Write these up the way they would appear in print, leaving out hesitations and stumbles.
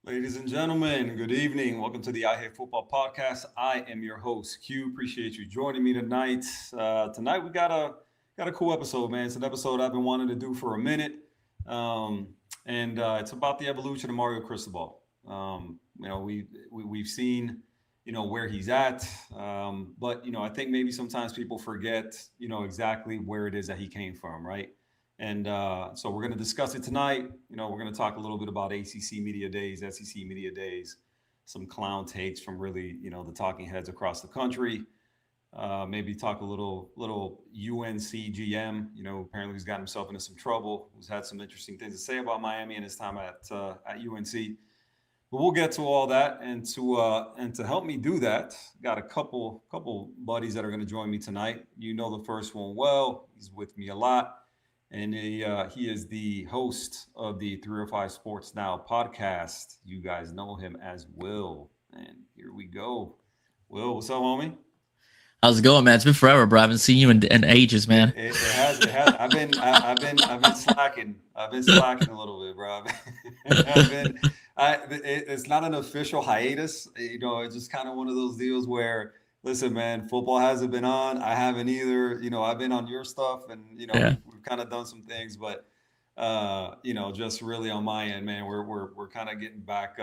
Ladies and gentlemen, good evening. Welcome to the I Hate Football podcast. I am your host, Q. Appreciate you joining me tonight. Tonight we got a cool episode, man. It's an episode I've been wanting to do for a minute, and it's about the evolution of Mario Cristobal. We've seen where he's at, but I think maybe sometimes people forget exactly where it is that he came from, right? And so we're going to discuss it tonight. We're going to talk a little bit about ACC Media Days, SEC Media Days, some clown takes from really, the talking heads across the country. Maybe talk a little UNC GM. Apparently he's gotten himself into some trouble. He's had some interesting things to say about Miami and his time at UNC. But we'll get to all that, and to help me do that, got a couple buddies that are going to join me tonight. You know the first one well. He's with me a lot. And he is the host of the 305 Sports Now podcast. You guys know him as Will. And here we go. Will, what's up, homie? How's it going, man? It's been forever, bro. I haven't seen you in ages, man. It has. I've been slacking. I've been slacking a little bit, bro. It's not an official hiatus. It's just kind of one of those deals where, listen, man, football hasn't been on. I haven't either. I've been on your stuff, and we've kind of done some things, but just really on my end, man, we're kind of getting back,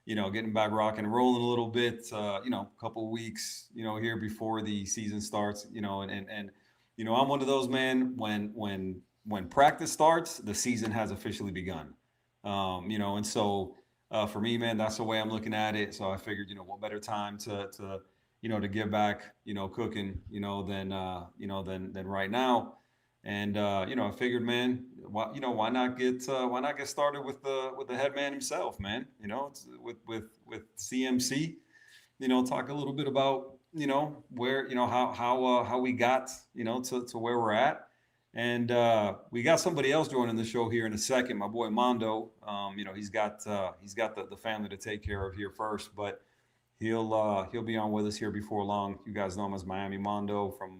getting back rocking and rolling a little bit. A couple of weeks, here before the season starts. And I'm one of those, man. When practice starts, the season has officially begun. And so for me, man, that's the way I'm looking at it. So I figured, what better time to get back, cooking, than right now. And I figured, man, why not get started with the head man himself, man? With CMC, talk a little bit about where how we got to where we're at. And we got somebody else joining the show here in a second, my boy Mando. He's got the family to take care of here first, but he'll be on with us here before long. You guys know him as Miami Mando from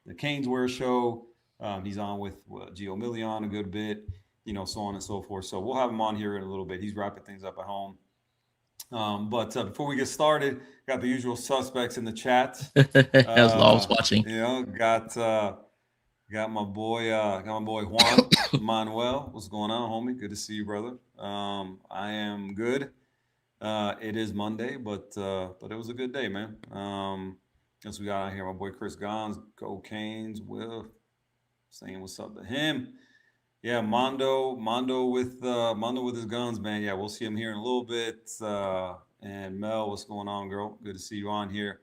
the Caneswear show. He's on with Gio Million a good bit, so on and so forth. So we'll have him on here in a little bit. He's wrapping things up at home. But before we get started, got the usual suspects in the chat. I was watching. Got my boy Juan Manuel. What's going on, homie? Good to see you, brother. I am good. It is Monday, but it was a good day, man. As we got out here, my boy Chris Gons, Go Canes, Will, saying what's up to him. Yeah, Mando with his guns, man. Yeah, we'll see him here in a little bit. And Mel, what's going on, girl? Good to see you on here.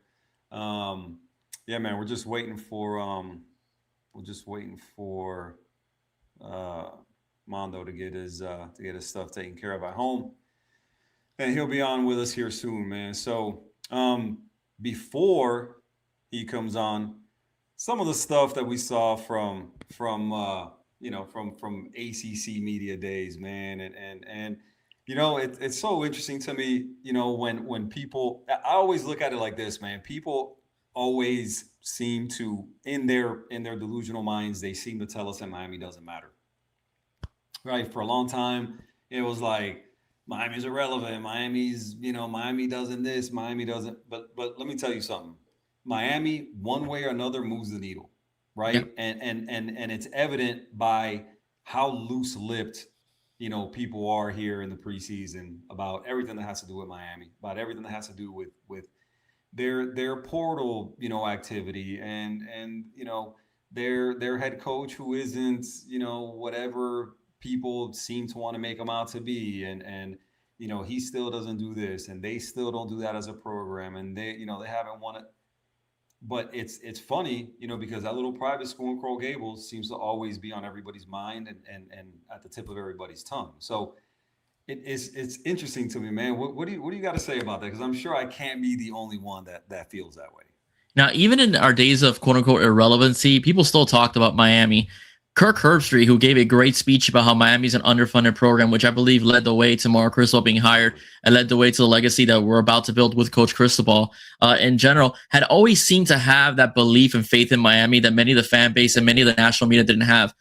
Yeah, man, we're just waiting for Mando to get his stuff taken care of at home. And he'll be on with us here soon, man. So before he comes on, some of the stuff that we saw from ACC Media Days, man, and it's so interesting to me, when people, I always look at it like this, man. People always seem to, in their delusional minds, they seem to tell us that Miami doesn't matter, right? For a long time, it was like, Miami's irrelevant. Miami doesn't this, Miami doesn't. But let me tell you something. Miami, one way or another, moves the needle, right? Yep. And it's evident by how loose-lipped, people are here in the preseason about everything that has to do with Miami, about everything that has to do with their portal, activity and their head coach who isn't, whatever people seem to want to make him out to be, and he still doesn't do this, and they still don't do that as a program, and they haven't won it. But it's funny, because that little private school in Coral Gables seems to always be on everybody's mind and at the tip of everybody's tongue. So it's interesting to me, man. What do you got to say about that? Because I'm sure I can't be the only one that feels that way. Now, even in our days of quote unquote irrelevancy, people still talked about Miami. Kirk Herbstreit, who gave a great speech about how Miami's an underfunded program, which I believe led the way to Mario Cristobal being hired and led the way to the legacy that we're about to build with Coach Cristobal in general, had always seemed to have that belief and faith in Miami that many of the fan base and many of the national media didn't have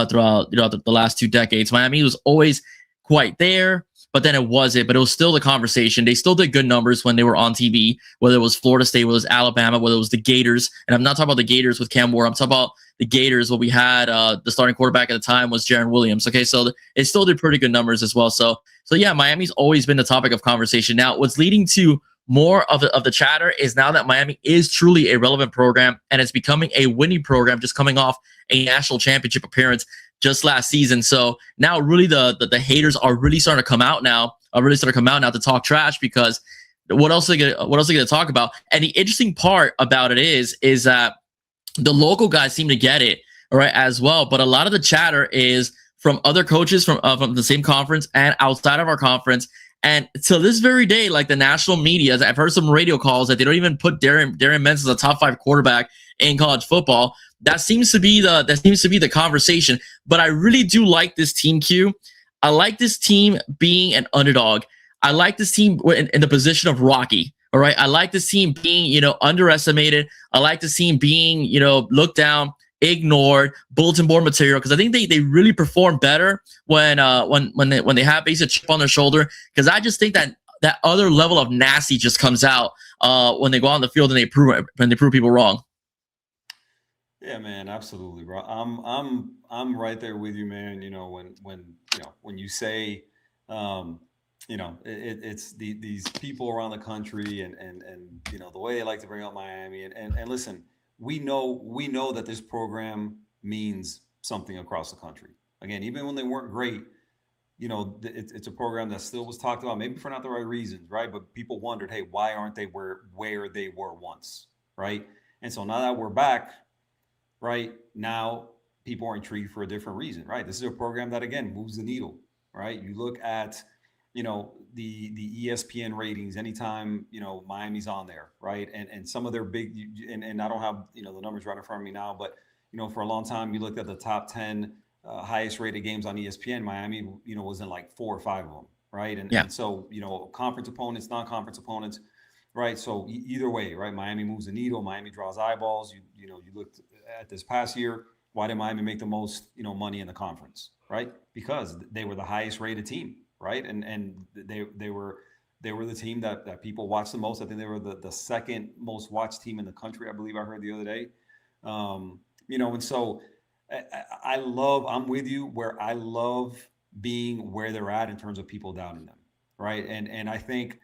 throughout the last 2 decades. Miami was always quite there. but then it wasn't. But it was still the conversation. They still did good numbers when they were on TV, whether it was Florida State, whether it was Alabama, whether it was the Gators. And I'm not talking about the Gators with Cam Ward. I'm talking about the Gators. What we had, the starting quarterback at the time was Jaron Williams. Okay, so it still did pretty good numbers as well. So yeah, Miami's always been the topic of conversation. Now, what's leading to more of the chatter is now that Miami is truly a relevant program and it's becoming a winning program, just coming off a national championship appearance just last season. So now really the haters are really starting to come out now, to talk trash, because what else are they gonna talk about? And the interesting part about it is that the local guys seem to get it, all right, as well. But a lot of the chatter is from other coaches from the same conference and outside of our conference. And to this very day, like the national media, I've heard some radio calls that they don't even put Darren Mentz as a top 5 quarterback in college football. That seems to be the conversation. But I really do like this team, Q. I like this team being an underdog. I like this team in the position of Rocky. All right. I like this team being, underestimated. I like this team being, looked down, ignored, bulletin board material, because I think they really perform better when they have basically a chip on their shoulder. Because I just think that other level of nasty just comes out when they go out on the field and they prove people wrong. Yeah, man, absolutely, bro. I'm right there with you, man. When you say, it's these people around the country and the way they like to bring up Miami and listen, we know that this program means something across the country. Again, even when they weren't great, it's a program that still was talked about, maybe for not the right reasons, right? But people wondered, hey, why aren't they where they were once, right? And so now that we're back, right, now people are intrigued for a different reason, right? This is a program that, again, moves the needle, right? You look at, the ESPN ratings anytime, Miami's on there, right? And some of their big, and I don't have, the numbers right in front of me now, but, for a long time, you looked at the top 10 highest rated games on ESPN, Miami, was in like 4 or 5 of them, right? And so, conference opponents, non-conference opponents, right? So either way, right? Miami moves the needle, Miami draws eyeballs. You looked at this past year, why did Miami make the most, money in the conference, right? Because they were the highest rated team, right? And they were the team that people watched the most. I think they were the second most watched team in the country, I believe I heard the other day. And so I'm with you where I love being where they're at in terms of people doubting them, right? And I think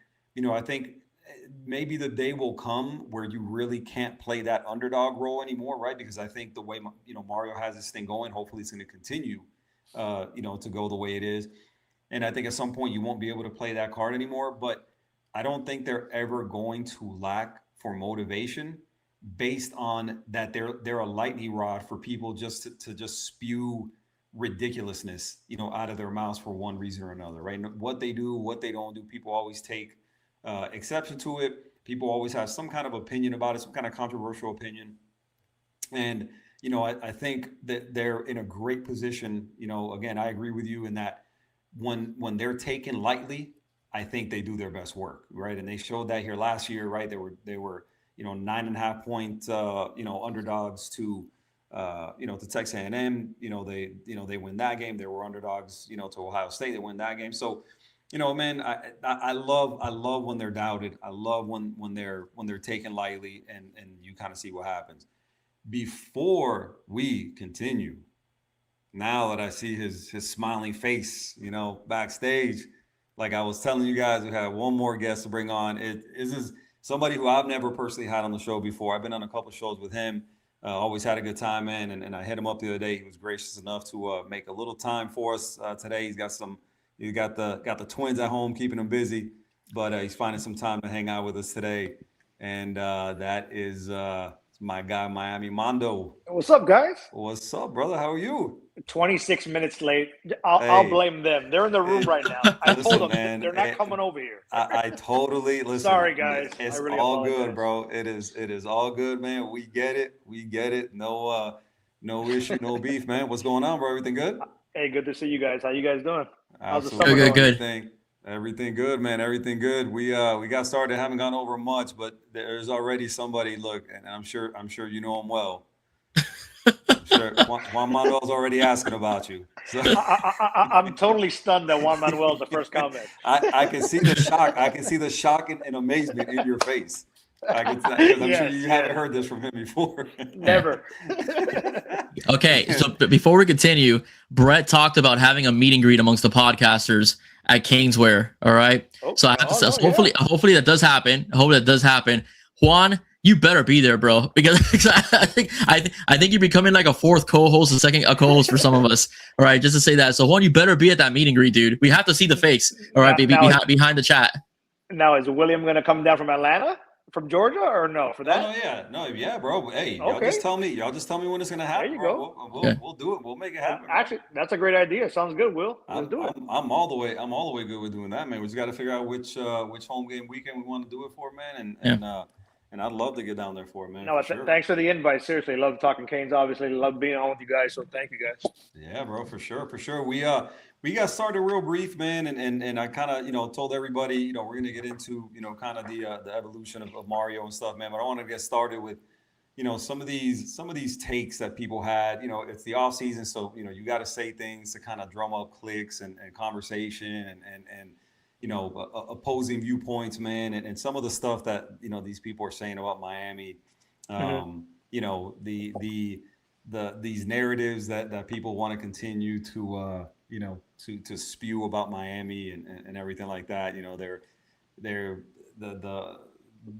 maybe the day will come where you really can't play that underdog role anymore, right? Because I think the way Mario has this thing going, hopefully it's going to continue, to go the way it is. And I think at some point you won't be able to play that card anymore. But I don't think they're ever going to lack for motivation, based on that they're a lightning rod for people just to just spew ridiculousness, out of their mouths for one reason or another, right? What they do, what they don't do, people always take exception to it. People always have some kind of opinion about it, some kind of controversial opinion. And, I think that they're in a great position. Again, I agree with you in that when they're taken lightly, I think they do their best work, right? And they showed that here last year, right? They were 9.5 point, underdogs to Texas A&M. They win that game. They were underdogs, to Ohio State. They win that game. So, man, I love when they're doubted. I love when they're taken lightly, and you kind of see what happens. Before we continue, now that I see his smiling face, backstage, like I was telling you guys, we have one more guest to bring on. It is somebody who I've never personally had on the show before. I've been on a couple of shows with him. Always had a good time, man. And I hit him up the other day. He was gracious enough to make a little time for us today. He's got the twins at home keeping him busy, but he's finding some time to hang out with us today. And that is my guy, Miami Mando. What's up, guys? What's up, brother? How are you? 26 minutes late. I'll blame them. They're in the room right now. I told them, man, they're not coming over here. I totally listen. Sorry, guys. It's really all apologize. Good, bro. It is all good, man. We get it. No issue, no beef, man. What's going on, bro? Everything good? Hey, good to see you guys. How you guys doing? Absolutely. Good. Everything good, man. Everything good. We got started. Haven't gone over much, but there's already somebody. Look, and I'm sure you know him well. Sure. Juan Manuel's already asking about you. So I'm totally stunned that Juan Manuel is the first comment. I can see the shock. I can see the shock and amazement in your face. I can, because I'm sure you haven't heard this from him before. Never. Okay, so before we continue, Brett talked about having a meet and greet amongst the podcasters at Kingswear. All right, so I have to say, hopefully that does happen. I hope that does happen. Juan, you better be there, bro, because I think you're becoming like a fourth co-host, a co-host for some of us. All right, just to say that. So Juan, you better be at that meet and greet, dude. We have to see the face. All right, baby, behind the chat. Now, is William going to come down from Atlanta? From Georgia or no for that? No, bro. Hey, y'all just tell me when it's gonna happen. There you go. We'll do it. We'll make it happen. Actually, that's a great idea. Sounds good, Will. Let's do it. I'm all the way good with doing that, man. We just got to figure out which home game weekend we want to do it for, man. And I'd love to get down there for it, man. No, thanks for the invite. Seriously, love talking Canes. Obviously, love being on with you guys. So thank you guys. Yeah, bro, for sure. We got started real brief, man, and I kind of told everybody we're gonna get into kind of the evolution of Mario and stuff, man. But I want to get started with some of these takes that people had. It's the off season, so you got to say things to kind of drum up clicks and conversation and opposing viewpoints, man, and some of the stuff that these people are saying about Miami. These narratives that people want to continue to to spew about Miami and everything like that. They're the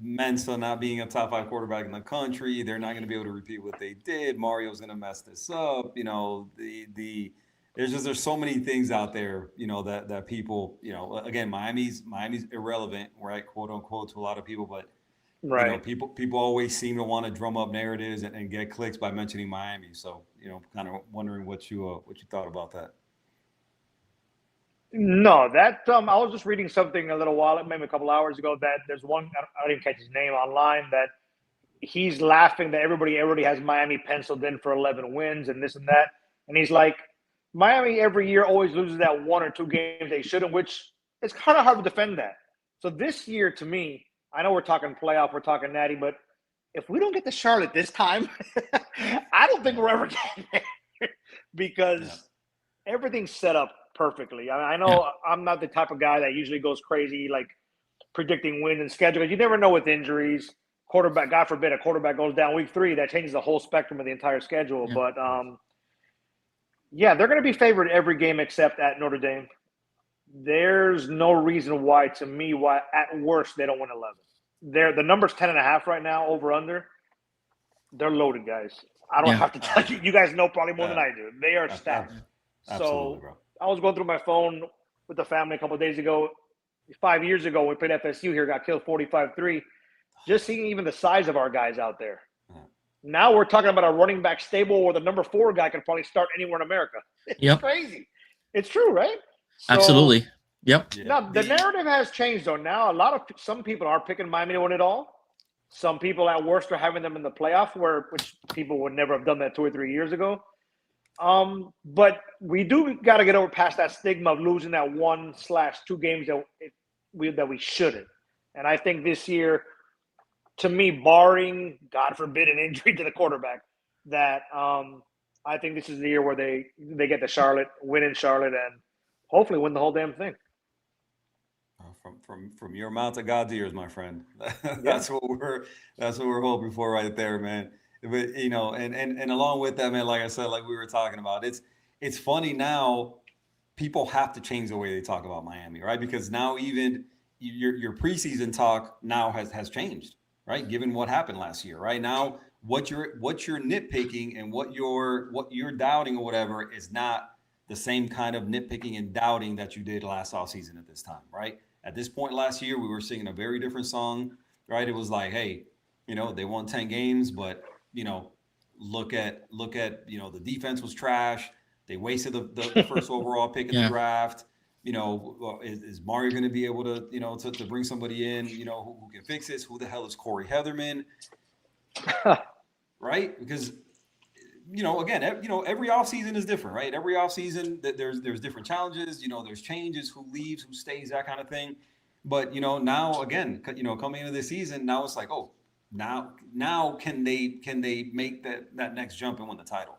Mensa not being a top 5 quarterback in the country. They're not going to be able to repeat what they did. Mario's going to mess this up. There's so many things out there, that people, again, Miami's irrelevant, right? Quote unquote, to a lot of people, but right. People always seem to want to drum up narratives and get clicks by mentioning Miami. So, kind of wondering what you thought about that. No, that I was just reading something a little while, maybe a couple hours ago, that there's one, I didn't catch his name online, that he's laughing that everybody already has Miami penciled in for 11 wins and this and that. And he's like, Miami every year always loses that 1 or 2 games they shouldn't, which it's kind of hard to defend that. So this year, to me, I know we're talking playoff, we're talking natty, but if we don't get to Charlotte this time, I don't think we're ever getting there because everything's set up perfectly. I know I'm not the type of guy that usually goes crazy, like predicting wins and schedule. You never know with injuries. Quarterback, God forbid, a quarterback goes down week 3, that changes the whole spectrum of the entire schedule. Yeah. But, they're going to be favored every game except at Notre Dame. There's no reason why, to me, at worst they don't win 11. The number's 10.5 right now, over under. They're loaded, guys. I don't have to tell you. You guys know probably more than I do. They are stacked. So bro. I was going through my phone with the family a couple of days ago. 5 years ago, we played FSU here, got killed 45-3. Just seeing even the size of our guys out there. Now we're talking about a running back stable where the number 4 guy can probably start anywhere in America. It's crazy. It's true, right? So, absolutely. Yep. Now the narrative has changed though. Now some people are picking Miami to win it all. Some people at worst are having them in the playoff, which people would never have done that 2 or 3 years ago. But we do got to get over past that stigma of losing that 1/2 games that we shouldn't. And I think this year, to me, barring, God forbid, an injury to the quarterback, that I think this is the year where they get to Charlotte, win in Charlotte, and hopefully win the whole damn thing. From your mouth to God's ears, my friend. That's what we're hoping for right there, man. But and along with that, man, like I said, like we were talking about, it's funny now. People have to change the way they talk about Miami, right? Because now even your preseason talk now has changed. Right, given what happened last year, right now, what you're nitpicking and what you're doubting or whatever is not the same kind of nitpicking and doubting that you did last offseason at this time, right? At this point last year, we were singing a very different song, right? It was like, hey, they won 10 games, but look at the defense was trash. They wasted the first overall pick in the draft. Is Mario going to be able to, to bring somebody in, who can fix this? Who the hell is Corey Heatherman? Right? Because, again, every offseason is different, right? Every offseason there's different challenges, there's changes, who leaves, who stays, that kind of thing. But, now, again, coming into this season, now it's like, oh, now can they make that next jump and win the title,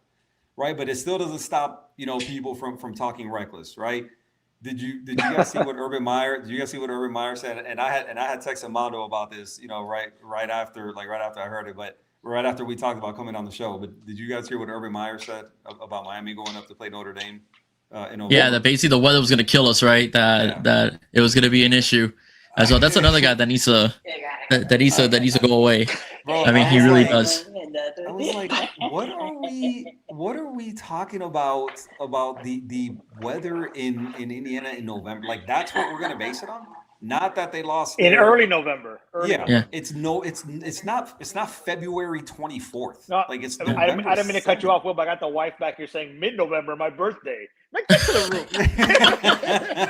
right? But it still doesn't stop people from talking reckless, right? Did you guys see what Urban Meyer? Did you guys see what Urban Meyer said? And I had texted Mando about this, right after I heard it, but right after we talked about coming on the show. But did you guys hear what Urban Meyer said about Miami going up to play Notre Dame in November? Yeah, that basically the weather was going to kill us, right? That it was going to be an issue. So that's another guy that needs to go away. Bro, I mean, he really does. I was like, what are we talking about the weather in Indiana in November? Like, that's what we're gonna base it on? Not that they lost in early November. Yeah. It's not February 24th. No, like it's I didn't mean to cut you off, Will, but I got the wife back here saying mid-November, my birthday. Like, get to the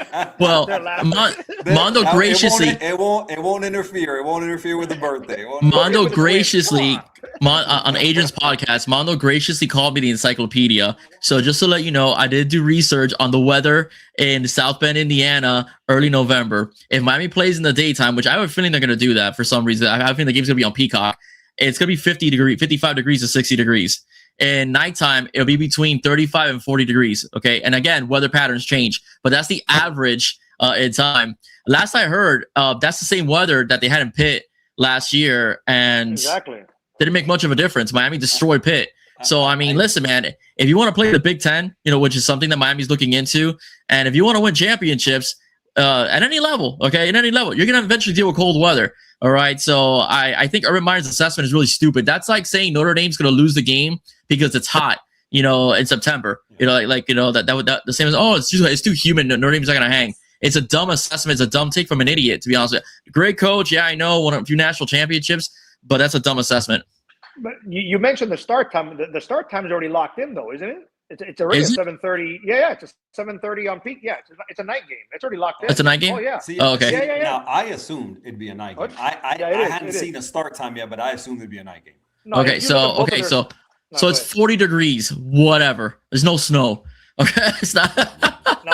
room. Well, Mando graciously it won't interfere. It won't interfere with the birthday. Mondo graciously on Adrian's podcast, Mondo graciously called me the encyclopedia. So just to let you know, I did do research on the weather in South Bend, Indiana, early November. If Miami plays in the daytime, which I have a feeling they're going to do that for some reason, I have a feeling the game's going to be on Peacock. It's going to be 55 degrees to 60 degrees. And nighttime, it'll be between 35 and 40 degrees. Okay. And again, weather patterns change, but that's the average in time. Last I heard, that's the same weather that they had in Pitt last year. And exactly. Didn't make much of a difference. Miami destroyed Pitt. So, I mean, listen, man, if you want to play the Big Ten, which is something that Miami's looking into, and if you want to win championships at any level, okay, at any level, you're going to eventually deal with cold weather. All right. So I think Urban Meyer's assessment is really stupid. That's like saying Notre Dame's going to lose the game because it's hot, in September. That the same as, it's too humid. Notre Dame's not going to hang. It's a dumb assessment. It's a dumb take from an idiot, to be honest with you. Great coach. Yeah, I know, won a few national championships, but that's a dumb assessment. But you mentioned the start time. The start time is already locked in, though, isn't it? It's already at 7:30. Yeah, it's a 7:30 on peak. Yeah, it's a night game. It's already locked in. It's a night game? Oh, yeah. See, okay. Yeah. Now, I assumed it'd be a night game. I hadn't seen a start time yet, but I assumed it'd be a night game. No, so it's 40 degrees, whatever. There's no snow. Okay, it's not. No,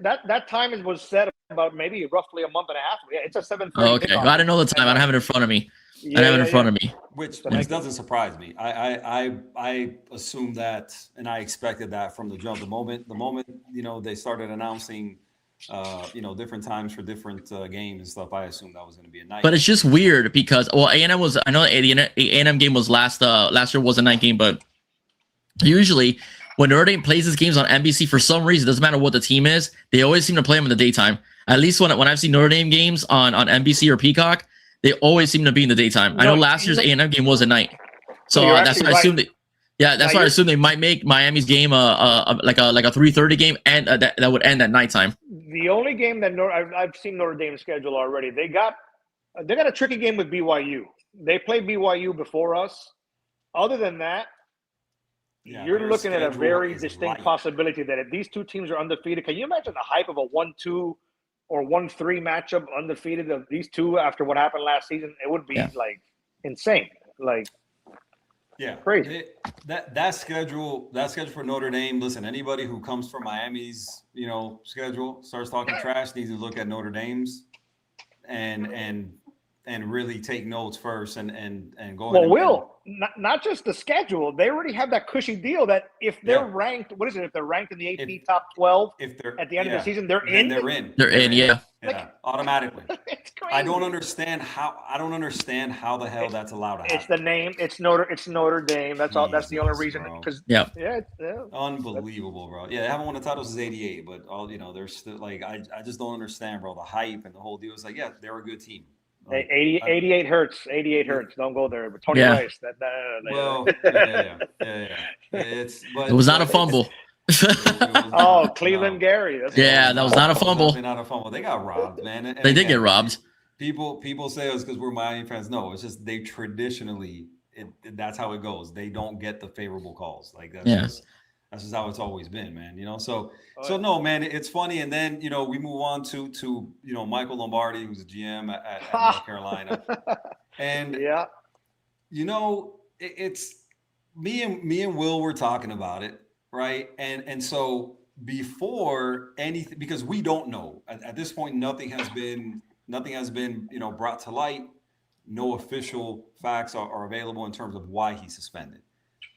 that time was set about maybe roughly a month and a half. Yeah, it's a 7:30. Okay, I didn't know the time. I don't have it in front of me. I have it in front of me. Which doesn't surprise me. I assumed that, and I expected that from the jump. The moment they started announcing different times for different games and stuff, I assumed that was going to be a night. But it's just weird because A&M was, I know the A&M game was last year was a night game, but usually when Notre Dame plays these games on NBC, for some reason, it doesn't matter what the team is, they always seem to play them in the daytime. At least when I've seen Notre Dame games on NBC or Peacock, they always seem to be in the daytime. I know last year's A&M game was at night, so that's why I assumed. That's why I assumed they might make Miami's game like a 3:30 game, and that would end at nighttime. The only game that I've seen Notre Dame schedule already, they got a tricky game with BYU. They played BYU before us. Other than that, you're looking at a very distinct possibility that if these two teams are undefeated, can you imagine the hype of a 1-2 or 1-3 matchup undefeated of these two after what happened last season? It would be like insane. Like, crazy. That schedule for Notre Dame. Listen, anybody who comes from Miami's schedule starts talking trash needs to look at Notre Dame's and really take notes first and go. Well, Will, not just the schedule. They already have that cushy deal that if they're ranked, what is it? If they're ranked in the AP top 12, if they're at the end of the season, they're in. They're in. Yeah. Automatically. It's crazy. I don't understand how the hell that's allowed to happen. It's the name. It's Notre Dame. That's all. That's the only reason. Because unbelievable, bro. Yeah, they haven't won the title since '88, but they're still like I just don't understand, bro. The hype and the whole deal is like, they're a good team. 88 hurts. 88 hurts. Don't go there. But Tony Rice. It was not a fumble. Cleveland Gary. That was not a fumble. Not a fumble. They got robbed, man. And they did get robbed. People say it's because we're Miami fans. No, it's just they traditionally that's how it goes. They don't get the favorable calls. Like that's just how it's always been, man. So no, man, it's funny. And then we move on to Michael Lombardi, who's a GM at North Carolina, and it's me and Will were talking about it, right? And so before anything, because we don't know at this point, nothing has been brought to light. no official facts are available in terms of why he's suspended.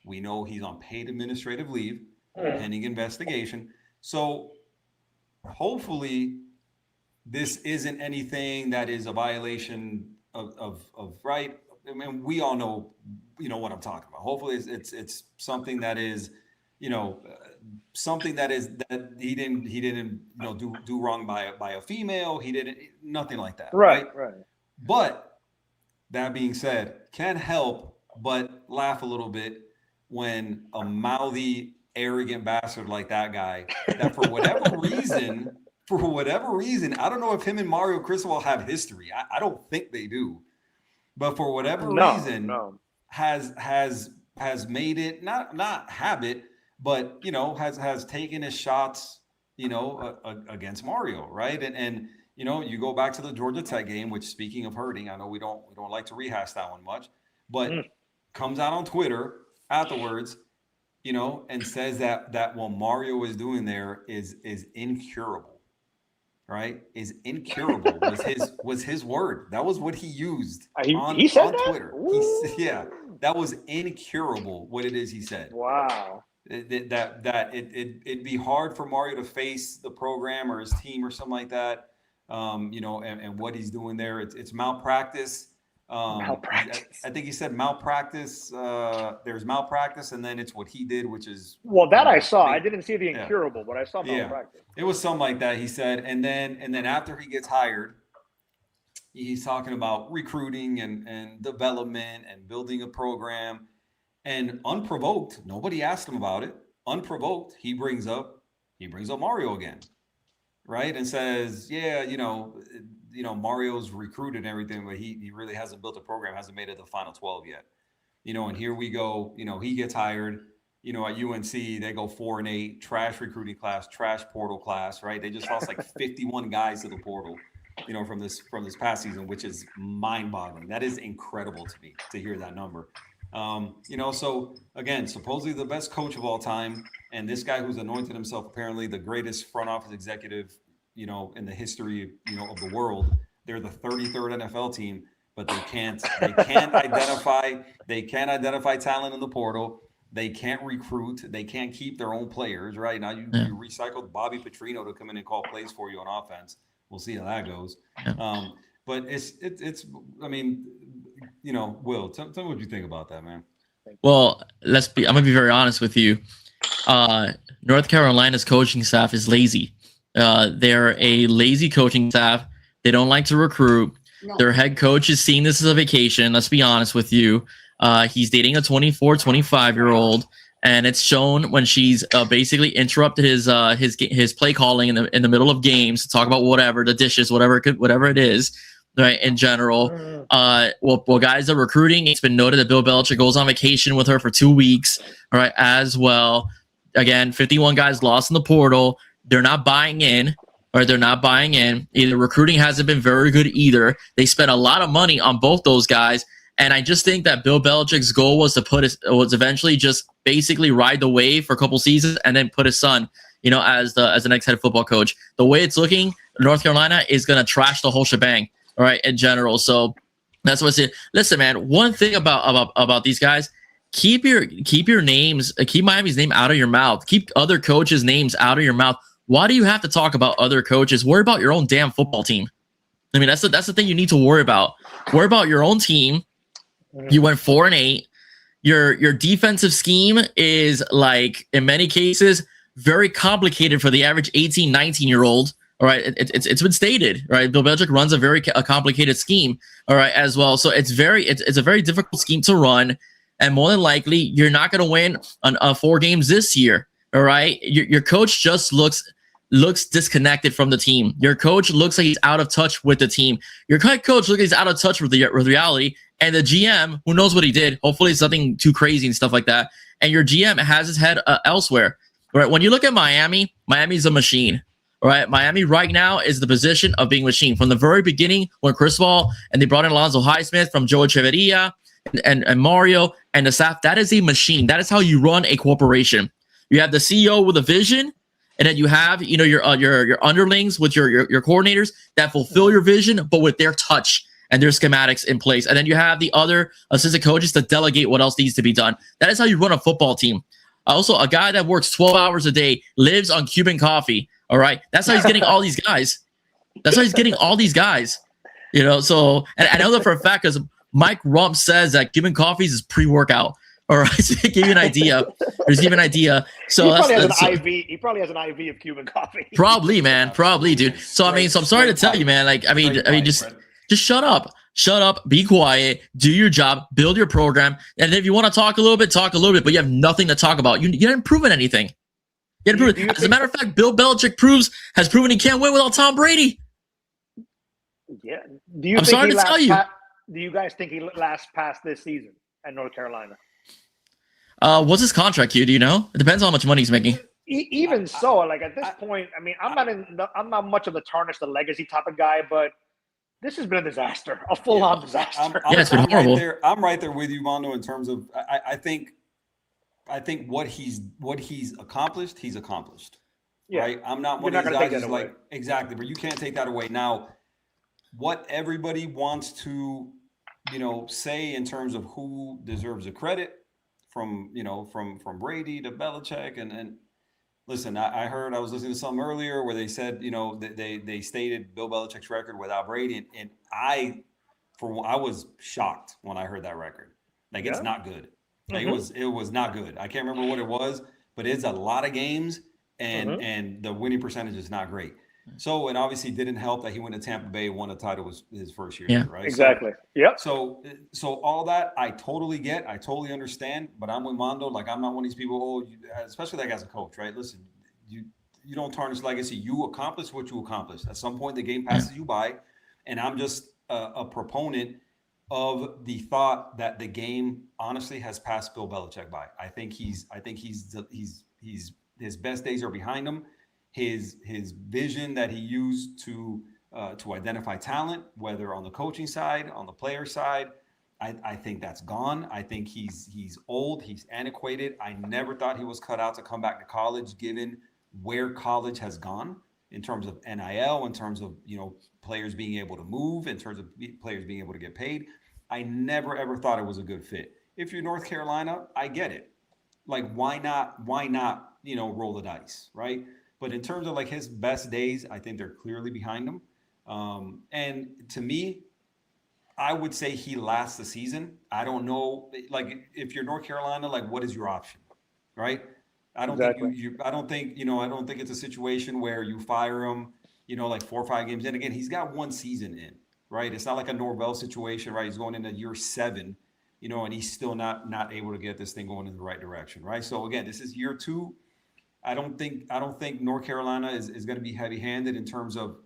We know he's on paid administrative leave, pending investigation. So hopefully this isn't anything that is a violation of right. I mean, we all know, what I'm talking about. Hopefully it's something that is, something that he didn't, do wrong by a female. He didn't, nothing like that. Right. But that being said, can't help but laugh a little bit when a mouthy, arrogant bastard like that guy, that for whatever reason, I don't know if him and Mario Cristobal have history. I don't think they do. But for whatever reason, has made it not habit, but has taken his shots, against Mario, right? And you go back to the Georgia Tech game, which, speaking of hurting, I know we don't like to rehash that one much, but comes out on Twitter afterwards, and says that what Mario is doing there is incurable. Right, is incurable was his word. That was what he used on Twitter. That was incurable. What it is he said. Wow. It'd be hard for Mario to face the program or his team or something like that. And what he's doing there, it's malpractice. Malpractice. I think he said malpractice. There's malpractice, and then it's what he did, which is I saw. I didn't see the incurable, but I saw malpractice. It was something like that. He said, and then after he gets hired, he's talking about recruiting and development and building a program, and unprovoked, nobody asked him about it. Unprovoked, he brings up Mario again, right, and says, Mario's recruited and everything, but he really hasn't built a program, hasn't made it the Final 12 yet. And here we go, he gets hired, at UNC, they go 4-8, trash recruiting class, trash portal class, right? They just lost like 51 guys to the portal, from this past season, which is mind-boggling. That is incredible to me to hear that number. So again, supposedly the best coach of all time, and this guy who's anointed himself apparently the greatest front office executive in the history, of the world. They're the 33rd NFL team, but they can't identify talent in the portal. They can't recruit. They can't keep their own players, right? Now you recycled Bobby Petrino to come in and call plays for you on offense. We'll see how that goes. Yeah. But it's I mean, Will, tell me what you think about that, man. Well, I'm gonna be very honest with you. North Carolina's coaching staff is lazy. They're a lazy coaching staff. They don't like to recruit. No. Their head coach is seeing this as a vacation. Let's be honest with you. He's dating a 24, 25-year-old, and it's shown when she's basically interrupted his play calling in the middle of games to talk about whatever, the dishes, whatever it is, right? In general, well, guys are recruiting. It's been noted that Bill Belichick goes on vacation with her for 2 weeks. All right, as well. Again, 51 guys lost in the portal. They're not buying in. Or they're not buying in. Either recruiting hasn't been very good either. They spent a lot of money on both those guys. And I just think that Bill Belichick's goal was was eventually just basically ride the wave for a couple seasons and then put his son, as the next head football coach. The way it's looking, North Carolina is going to trash the whole shebang, all right, in general. So that's what's it. Listen, man, one thing about these guys, keep Miami's name out of your mouth. Keep other coaches' names out of your mouth. Why do you have to talk about other coaches? Worry about your own damn football team. I mean, that's the thing you need to worry about. Worry about your own team. You went 4-8. Your defensive scheme is, like, in many cases, very complicated for the average 18, 19-year-old. All right, it's been stated, right? Bill Belichick runs a complicated scheme, all right, as well. So it's a very difficult scheme to run, and more than likely, you're not going to win on 4 games this year. All right, your coach just looks disconnected from the team. Your coach looks like he's out of touch with the team. Your coach looks like he's out of touch with reality. And the GM, who knows what he did? Hopefully it's nothing too crazy and stuff like that. And your GM has his head elsewhere. All right, when you look at Miami's a machine. All right, Miami right now is the position of being a machine. From the very beginning, when Cristobal and they brought in Alonzo Highsmith from Joe Echeverria and Mario and the staff, that is a machine. That is how you run a corporation. You have the CEO with a vision, and then you have your underlings with your coordinators that fulfill your vision, but with their touch. and their schematics in place. And then you have the other assistant coaches to delegate what else needs to be done. That is how you run a football team. Also, a guy that works 12 hours a day, lives on Cuban coffee. All right. That's how he's getting all these guys. That's how he's getting all these guys. You know, so, and I know that for a fact because Mike Rump says that Cuban coffees is pre-workout. All right, so to give you an idea, there's even an idea. So he probably has an IV. He probably has an IV of Cuban coffee. Probably, man. Probably, dude. So I mean, so I'm sorry to tell you, man. Like, I mean, just shut up, be quiet, do your job, build your program, and if you want to talk a little bit, talk a little bit. But you have nothing to talk about. You didn't prove anything. You didn't prove it. As a matter of fact, Bill Belichick has proven he can't win without Tom Brady. Yeah. Do you guys think he lasts past this season at North Carolina? What's his contract, Q? Do you know? It depends on how much money he's making. Even so, like at this point, I mean, I'm not much of a tarnish the legacy type of guy, but this has been a disaster, a full-on disaster. It's been horrible. I'm right there with you, Mando, in terms of I think what he's accomplished, he's accomplished. Yeah. Right? I'm not one of these guys who's like, exactly, but you can't take that away. Now, what everybody wants to, say in terms of who deserves the credit from Brady to Belichick and listen, I was listening to something earlier where they said, they stated Bill Belichick's record without Brady. And I was shocked when I heard that record. Like, it's not good. Like, it was not good. I can't remember what it was, but it's a lot of games and the winning percentage is not great. So it obviously didn't help that he went to Tampa Bay, won a title was his first year, right? Exactly. So all that I totally get, I totally understand, but I'm with Mando. Like, I'm not one of these people, especially like as a coach, right? Listen, you don't tarnish legacy. You accomplish what you accomplished. At some point, the game passes you by, and I'm just a proponent of the thought that the game honestly has passed Bill Belichick by. I think he's his best days are behind him. His vision that he used to identify talent, whether on the coaching side, on the player side, I think that's gone. I think he's old, he's antiquated. I never thought he was cut out to come back to college, given where college has gone in terms of NIL, in terms of players being able to move, in terms of players being able to get paid. I never ever thought it was a good fit. If you're North Carolina, I get it. Like, why not roll the dice, right? But in terms of like his best days, I think they're clearly behind him. And to me, I would say he lasts the season. I don't know, like, if you're North Carolina, like, what is your option, right? I don't think I don't think it's a situation where you fire him, like 4 or 5 games in. Again, he's got 1 season in, right? It's not like a Norvell situation, right? He's going into year 7, and he's still not able to get this thing going in the right direction, right? So again, this is year 2. I don't think North Carolina is going to be heavy-handed in terms of,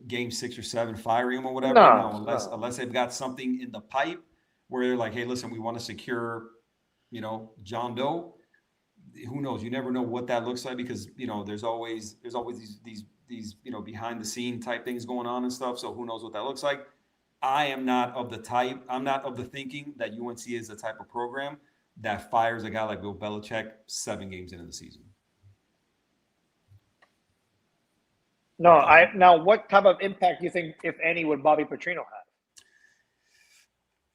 game 6 or 7, firing him or whatever. Unless they've got something in the pipe where they're like, hey, listen, we want to secure, John Doe. Who knows? You never know what that looks like because, there's always these behind the scene type things going on and stuff. So who knows what that looks like? I'm not of the thinking that UNC is the type of program that fires a guy like Bill Belichick 7 games into the season. No, now what type of impact do you think, if any, would Bobby Petrino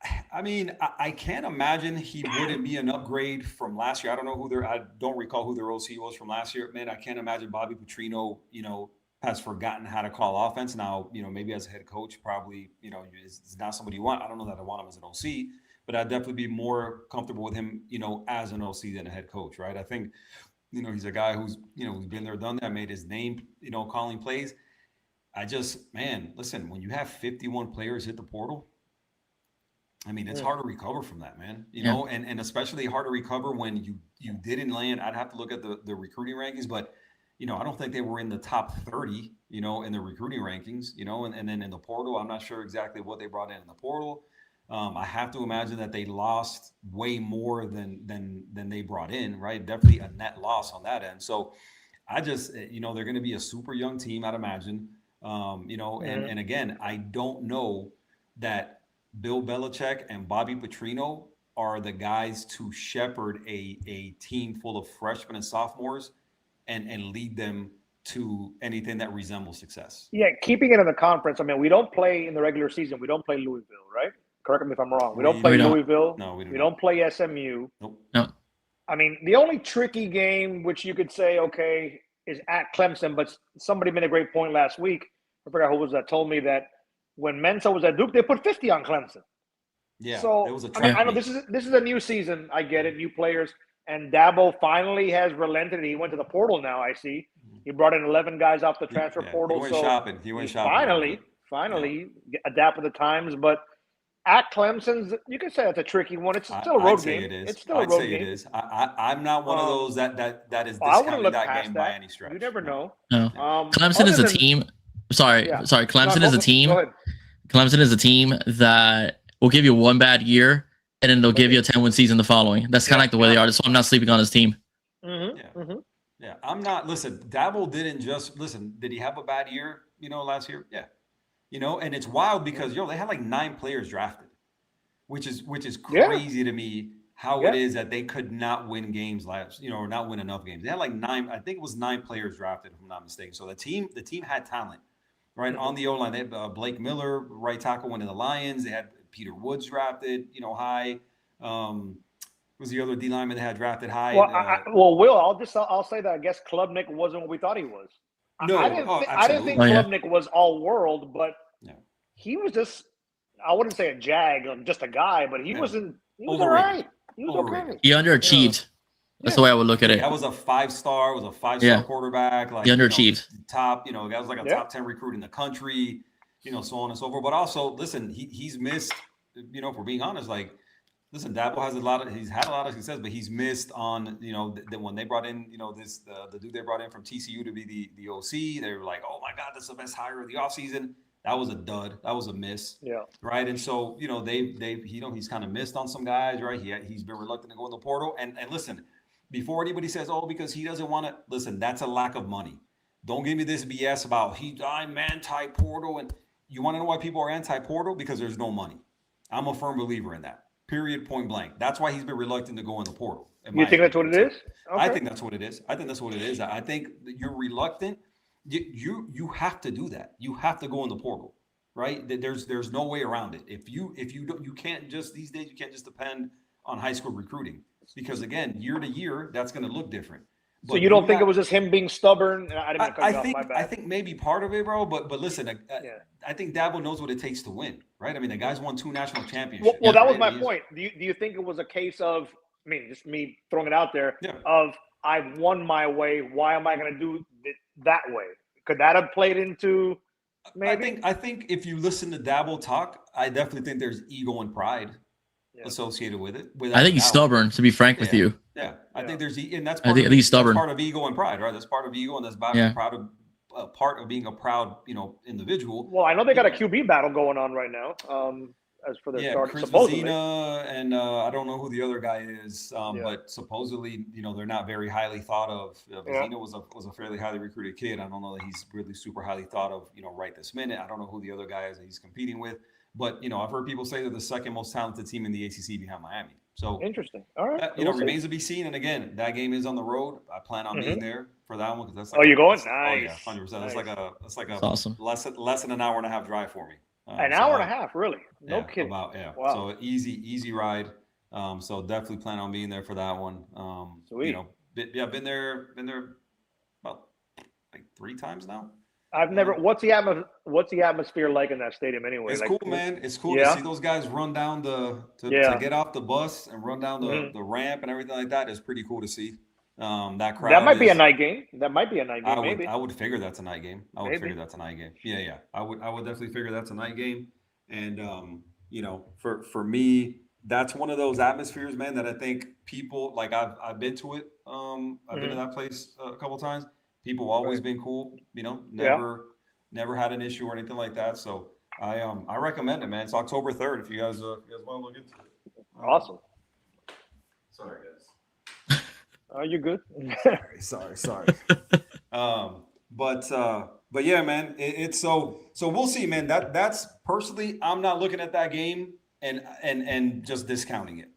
have? I mean, I can't imagine he wouldn't be an upgrade from last year. I don't recall who their OC was from last year. Man, I can't imagine Bobby Petrino, has forgotten how to call offense. Now, maybe as a head coach, probably, it's not somebody you want. I don't know that I want him as an OC, but I'd definitely be more comfortable with him, as an OC than a head coach, right? I think, he's a guy who's been there, done that, made his name, calling plays. Listen, when you have 51 players hit the portal, I mean, it's hard to recover from that, man, and especially hard to recover when you didn't land. I'd have to look at the recruiting rankings, but, I don't think they were in the top 30, in the recruiting rankings, and then in the portal, I'm not sure exactly what they brought in the portal. I have to imagine that they lost way more than they brought in, right? Definitely a net loss on that end. So I just, they're going to be a super young team, I'd imagine. And again, I don't know that Bill Belichick and Bobby Petrino are the guys to shepherd a team full of freshmen and sophomores and lead them to anything that resembles success. Yeah, keeping it in the conference. I mean, we don't play in the regular season. We don't play Louisville, right? Correct me if I'm wrong. We don't play Louisville. No, we don't play SMU. Nope. No. I mean, the only tricky game, which you could say, okay, is at Clemson. But somebody made a great point last week. I forgot who was that. Told me that when Mensa was at Duke, they put 50 on Clemson. Yeah. So it was a I know this is a new season. I get it, new players. And Dabo finally has relented. He went to the portal now. I see. He brought in 11 guys off the transfer portal. He went shopping. He went shopping. Finally, adapt to the times. But at Clemson's, you can say that's a tricky one. It's still a road game. It is. It's still a road game. It is. I'm not one of those that is I wouldn't discounting look that past game that. by any stretch. You never know. No. Clemson is a team. Sorry. Clemson is a team. Clemson is a team that will give you one bad year, and then they'll give you a 10-win season the following. That's kind of like the way they are. So I'm not sleeping on his team. Yeah, I'm not. Listen, Dabo didn't just listen. Did he have a bad year? Last year. Yeah. And it's wild because they had like 9 players drafted, which is crazy to me. How it is that they could not win games or not win enough games. They had like 9. I think it was 9 players drafted, if I'm not mistaken. So the team had talent, right? On the O line, they had Blake Miller, right tackle, went to the Lions. They had Peter Woods drafted, high. Was the other D lineman that had drafted high? Well, Will, I'll say that I guess Klubnik wasn't what we thought he was. No, I didn't think Klubnik was all world, but he was just, I wouldn't say a jag, just a guy, but he wasn't. He was all right. He was okay. He underachieved. That's the way I would look at it. That was a 5-star. Was a 5-star quarterback. Like he underachieved. Top. That was like a top 10 recruit in the country. So on and so forth. But also, listen, he's missed. If we're being honest, like. Listen, Dabo has he's had a lot of success, but he's missed on, when they brought in, the dude they brought in from TCU to be the OC, they were like, oh my God, that's the best hire of the offseason. That was a dud. That was a miss. Yeah. Right. And so, he's kind of missed on some guys, right? He's been reluctant to go in the portal. And listen, before anybody says, oh, because he doesn't want to, listen, that's a lack of money. Don't give me this BS about I'm anti-portal. And you want to know why people are anti-portal? Because there's no money. I'm a firm believer in that. Period, point blank. That's why he's been reluctant to go in the portal. You think that's what it is? Okay. I think that's what it is. I think you're reluctant. You have to do that. You have to go in the portal, right? There's no way around it. If you don't, you can't just these days. You can't just depend on high school recruiting because again, year to year, that's going to look different. But so you don't think it was just him being stubborn? I think maybe part of it, bro. But listen, I think Dabo knows what it takes to win, right? I mean, the guy's won 2 national championships. Well, that was my point. Do you think it was a case of, just me throwing it out there, of I've won my way. Why am I going to do it that way? Could that have played into maybe? I think if you listen to Dabo talk, I definitely think there's ego and pride associated with it. I think he's stubborn, to be frank with you. Yeah, I think there's, and that's stubborn. Part of ego and pride, right? That's part of ego, and that's part of being a proud, individual. Well, I know they got a QB battle going on right now. As for their start, Chris Vizina, and I don't know who the other guy is, but supposedly, they're not very highly thought of. Vizina was a fairly highly recruited kid. I don't know that he's really super highly thought of, right this minute. I don't know who the other guy is that he's competing with. But, I've heard people say they're the second most talented team in the ACC behind Miami. So interesting. All right. Remains to be seen. And again, that game is on the road. I plan on being there for that one. Cause that's you're going? Nice. Oh yeah, 100%. Nice. That's like a awesome. less than an hour and a half drive for me. An hour and a half, really? No kidding. Wow. So easy ride. So definitely plan on being there for that one. Sweet. Been there about like 3 times now. I've never. What's the atmosphere like in that stadium anyway? It's cool, man. It's cool to see those guys run down to get off the bus and run down the ramp and everything like that. Is pretty cool to see. That crowd. That might be a night game. Maybe. I would figure that's a night game. Yeah. I would definitely figure that's a night game. And for me, that's one of those atmospheres, man, that I think people like. I've been to it. I've been to that place a couple times. People always been cool, never had an issue or anything like that. So I recommend it, man. It's October 3rd if you guys want to look into it. Awesome. Sorry, guys. You're good. Sorry. But yeah, man, it's so we'll see, man. That's personally, I'm not looking at that game and just discounting it.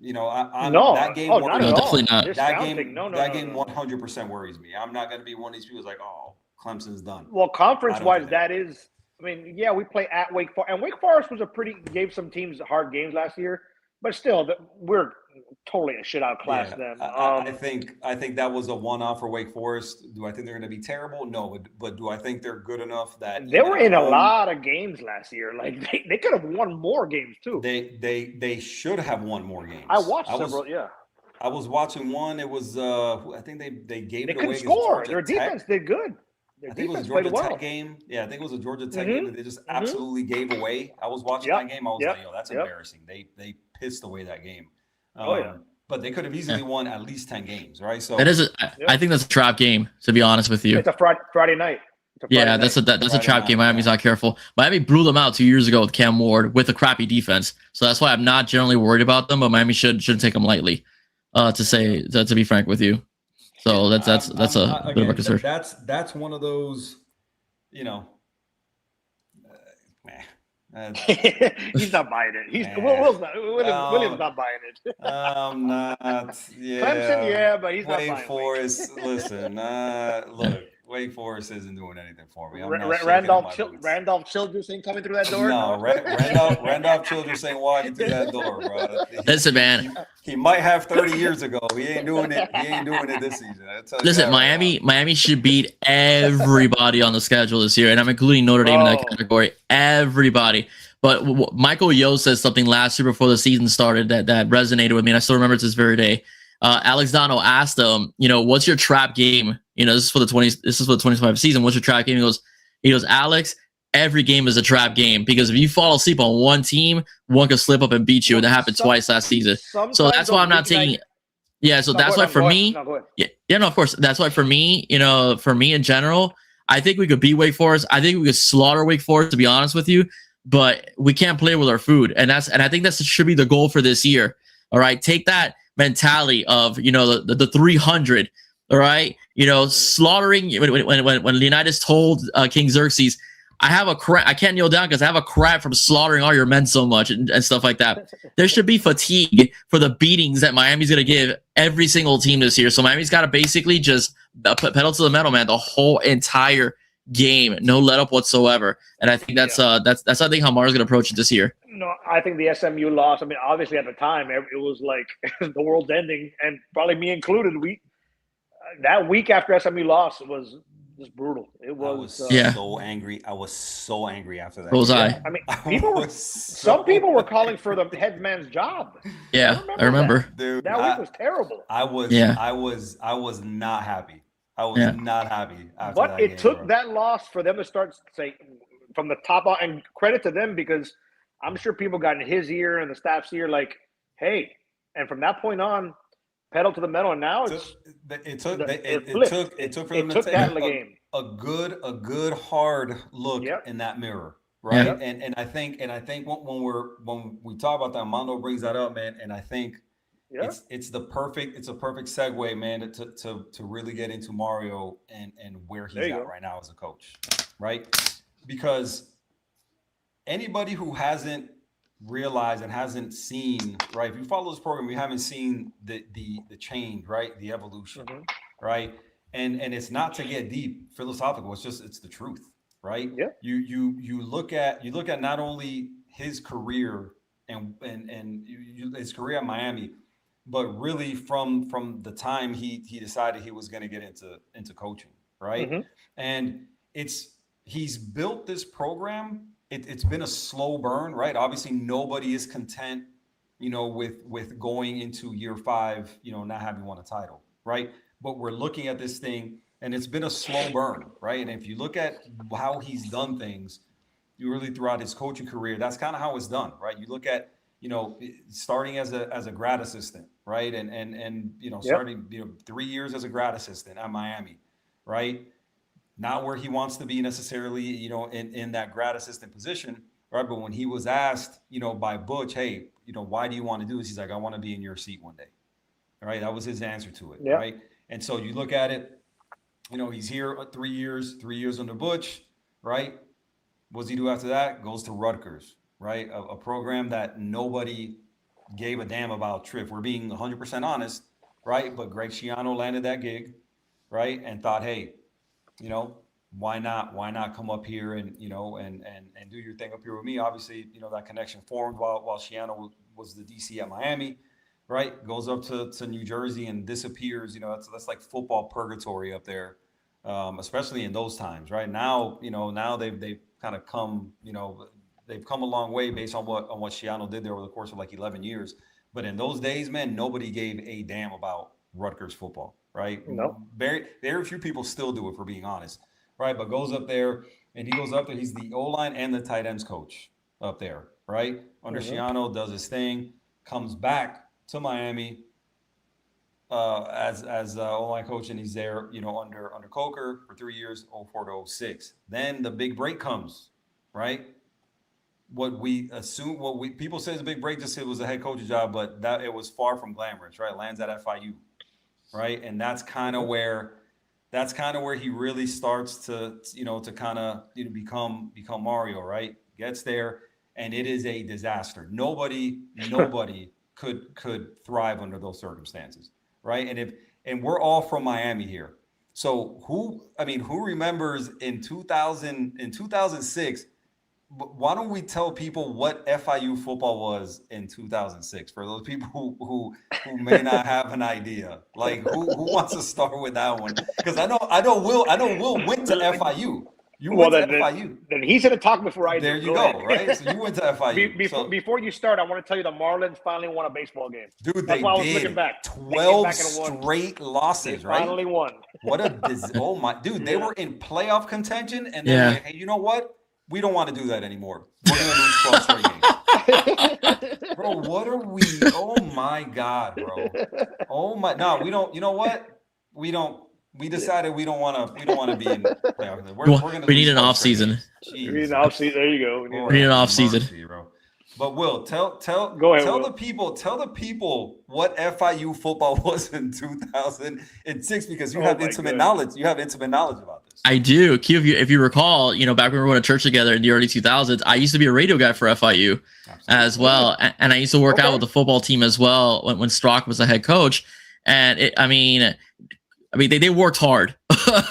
You know, No, that game. not at all. Definitely not. That game. That game 100% worries me. I'm not going to be one of these people who's like, oh, Clemson's done. Well, conference-wise, that is. I mean, yeah, we play at Wake Forest, and Wake Forest gave some teams hard games last year, but still, we're totally a shit outclass them. I think that was a one-off for Wake Forest. Do I think they're going to be terrible? No, but do I think they're good enough that they were in a lot of games last year? Like they could have won more games too. They should have won more games. I watched several. Yeah, I was watching one. It was I think they gave it away. They couldn't score. Their defense did good. I think it was a Georgia Tech game. Yeah, I think it was a Georgia Tech game that they just absolutely gave away. I was watching that game. I was like, yo, that's embarrassing. They pissed away that game. But they could have easily won at least 10 games, right? So that is I think that's a trap game, to be honest with you. It's a Friday night. That's a trap game. Miami's not careful. Miami blew them out 2 years ago with Cam Ward with a crappy defense. So that's why I'm not generally worried about them, but Miami shouldn't take them lightly, to be frank with you. So that's a bit of a concern. That's one of those, you know. He's not buying it. William's not buying it. I'm not. Yeah. Clemson, but he's not buying it. Wake Forest, listen. Look, Wake Forest isn't doing anything for me. Randolph Childress ain't coming through that door. No, Randolph Childress ain't walking through that door, bro. Listen, man. He might have 30 years ago. He ain't doing it. He ain't doing it this season. Listen, Miami should beat everybody on the schedule this year, and I'm including Notre Dame in that category. Everybody. But Michael Yo said something last year before the season started that resonated with me, and I still remember it to this very day. Alex Dono asked him, what's your trap game? This is for the 2025 season. What's your trap game? He goes, Alex, every game is a trap game because if you fall asleep on one team, one could slip up and beat you. And that happened twice last season. So that's why I'm not taking. Yeah. So that's why for me. No, of course. That's why for me, for me in general, I think we could beat Wake Forest. I think we could slaughter Wake Forest, to be honest with you, but we can't play with our food. And I think that should be the goal for this year. All right. Take that mentality of, the 300. All right, slaughtering when Leonidas told King Xerxes, I can't kneel down because I have a crap from slaughtering all your men so much and stuff like that. There should be fatigue for the beatings that Miami's gonna give every single team this year. So Miami's got to basically just pedal to the metal, man, the whole entire game, no let up whatsoever. And I think that's I think how Mar's gonna approach it this year. No, I think the SMU loss. I mean, obviously at the time it was like the world's ending, and probably me included. That week after SMU loss was just brutal. It was. So angry. I was so angry after that. So was I. I mean, some people were calling for the head man's job. Yeah, I remember. Dude, that week was terrible. I was not happy. I was not happy after but that it game, took bro. that loss for them to start saying from the top on, and credit to them because I'm sure people got in his ear and the staff's ear like, hey, and from that point on, pedal to the metal, and now it took for them to take a good hard look in that mirror, right? Yep. And I think when we talk about that, Mando brings that up, man, and I think it's a perfect segue, man, to really get into Mario and where he's at right now as a coach, right? Because anybody who hasn't realized and hasn't seen, right, if you follow this program, you haven't seen the change, right, the evolution, right, and it's not to get deep philosophical, it's the truth, right? You look at not only his career and his career at Miami, but really from the time he decided he was going to get into coaching, right? And he's built this program. It's been a slow burn, right? Obviously, nobody is content, with going into year 5, not having won a title, right? But we're looking at this thing, and it's been a slow burn, right? And if you look at how he's done things, really throughout his coaching career, that's kind of how it's done, right? You look at, starting as a grad assistant, right? And starting 3 years as a grad assistant at Miami, right? Not where he wants to be necessarily, in that grad assistant position, right? But when he was asked, by Butch, hey, why do you want to do this? He's like, I want to be in your seat one day, right? That was his answer to it, right? And so you look at it, he's here 3 years under Butch, right? What does he do after that? Goes to Rutgers, right? A program that nobody, gave a damn about Triff. We're being 100% honest, right? But Greg Schiano landed that gig, right? And thought, hey, why not come up here and and do your thing up here with me? Obviously, that connection formed while Schiano was the DC at Miami, right? Goes up to New Jersey and disappears. That's like football purgatory up there, especially in those times, right? Now, now they've kind of come, they've come a long way based on what Schiano did there over the course of like 11 years. But in those days, man, nobody gave a damn about Rutgers football, right? No. Very few people still do, if we're being honest, right? But goes up there, and he goes up there. He's the O-line and the tight ends coach up there, right? Under Schiano, does his thing, comes back to Miami as O-line coach, and he's there, under Coker for 3 years, 04 to 06. Then the big break comes, right? People say it's a big break, just it was a head coach's job, but that it was far from glamorous, right? Lands at FIU, right? And that's kind of where he really starts to become Mario, right? Gets there, and it is a disaster. Nobody could thrive under those circumstances, right? And we're all from Miami here. So who remembers in 2006? Why don't we tell people what FIU football was in 2006 for those people who may not have an idea? Like who wants to start with that one? Because I know Will went to FIU. You went to FIU. Then he's going to talk before I do. There you go, right? So you went to FIU. Before you start, I want to tell you the Marlins finally won a baseball game. Dude, that's why I was looking back. 12 straight losses, right? Finally won. Oh my, dude, they were in playoff contention, and they're like, hey, you know what? We don't want to do that anymore. We're going to lose 12 straight games. Bro, what are we? Oh, my God, bro. Oh, my. No, we don't. You know what? We decided we don't want to be in playoffs. We need an off season. We need an off season. There you go. We need an off season. But Will, tell the people what FIU football was in 2006, because you have intimate knowledge. You have intimate knowledge about this. I do. Q, if you recall, back when we were going to church together in the early 2000s, I used to be a radio guy for FIU as well, and I used to work out with the football team as well when Strock was the head coach. And they worked hard.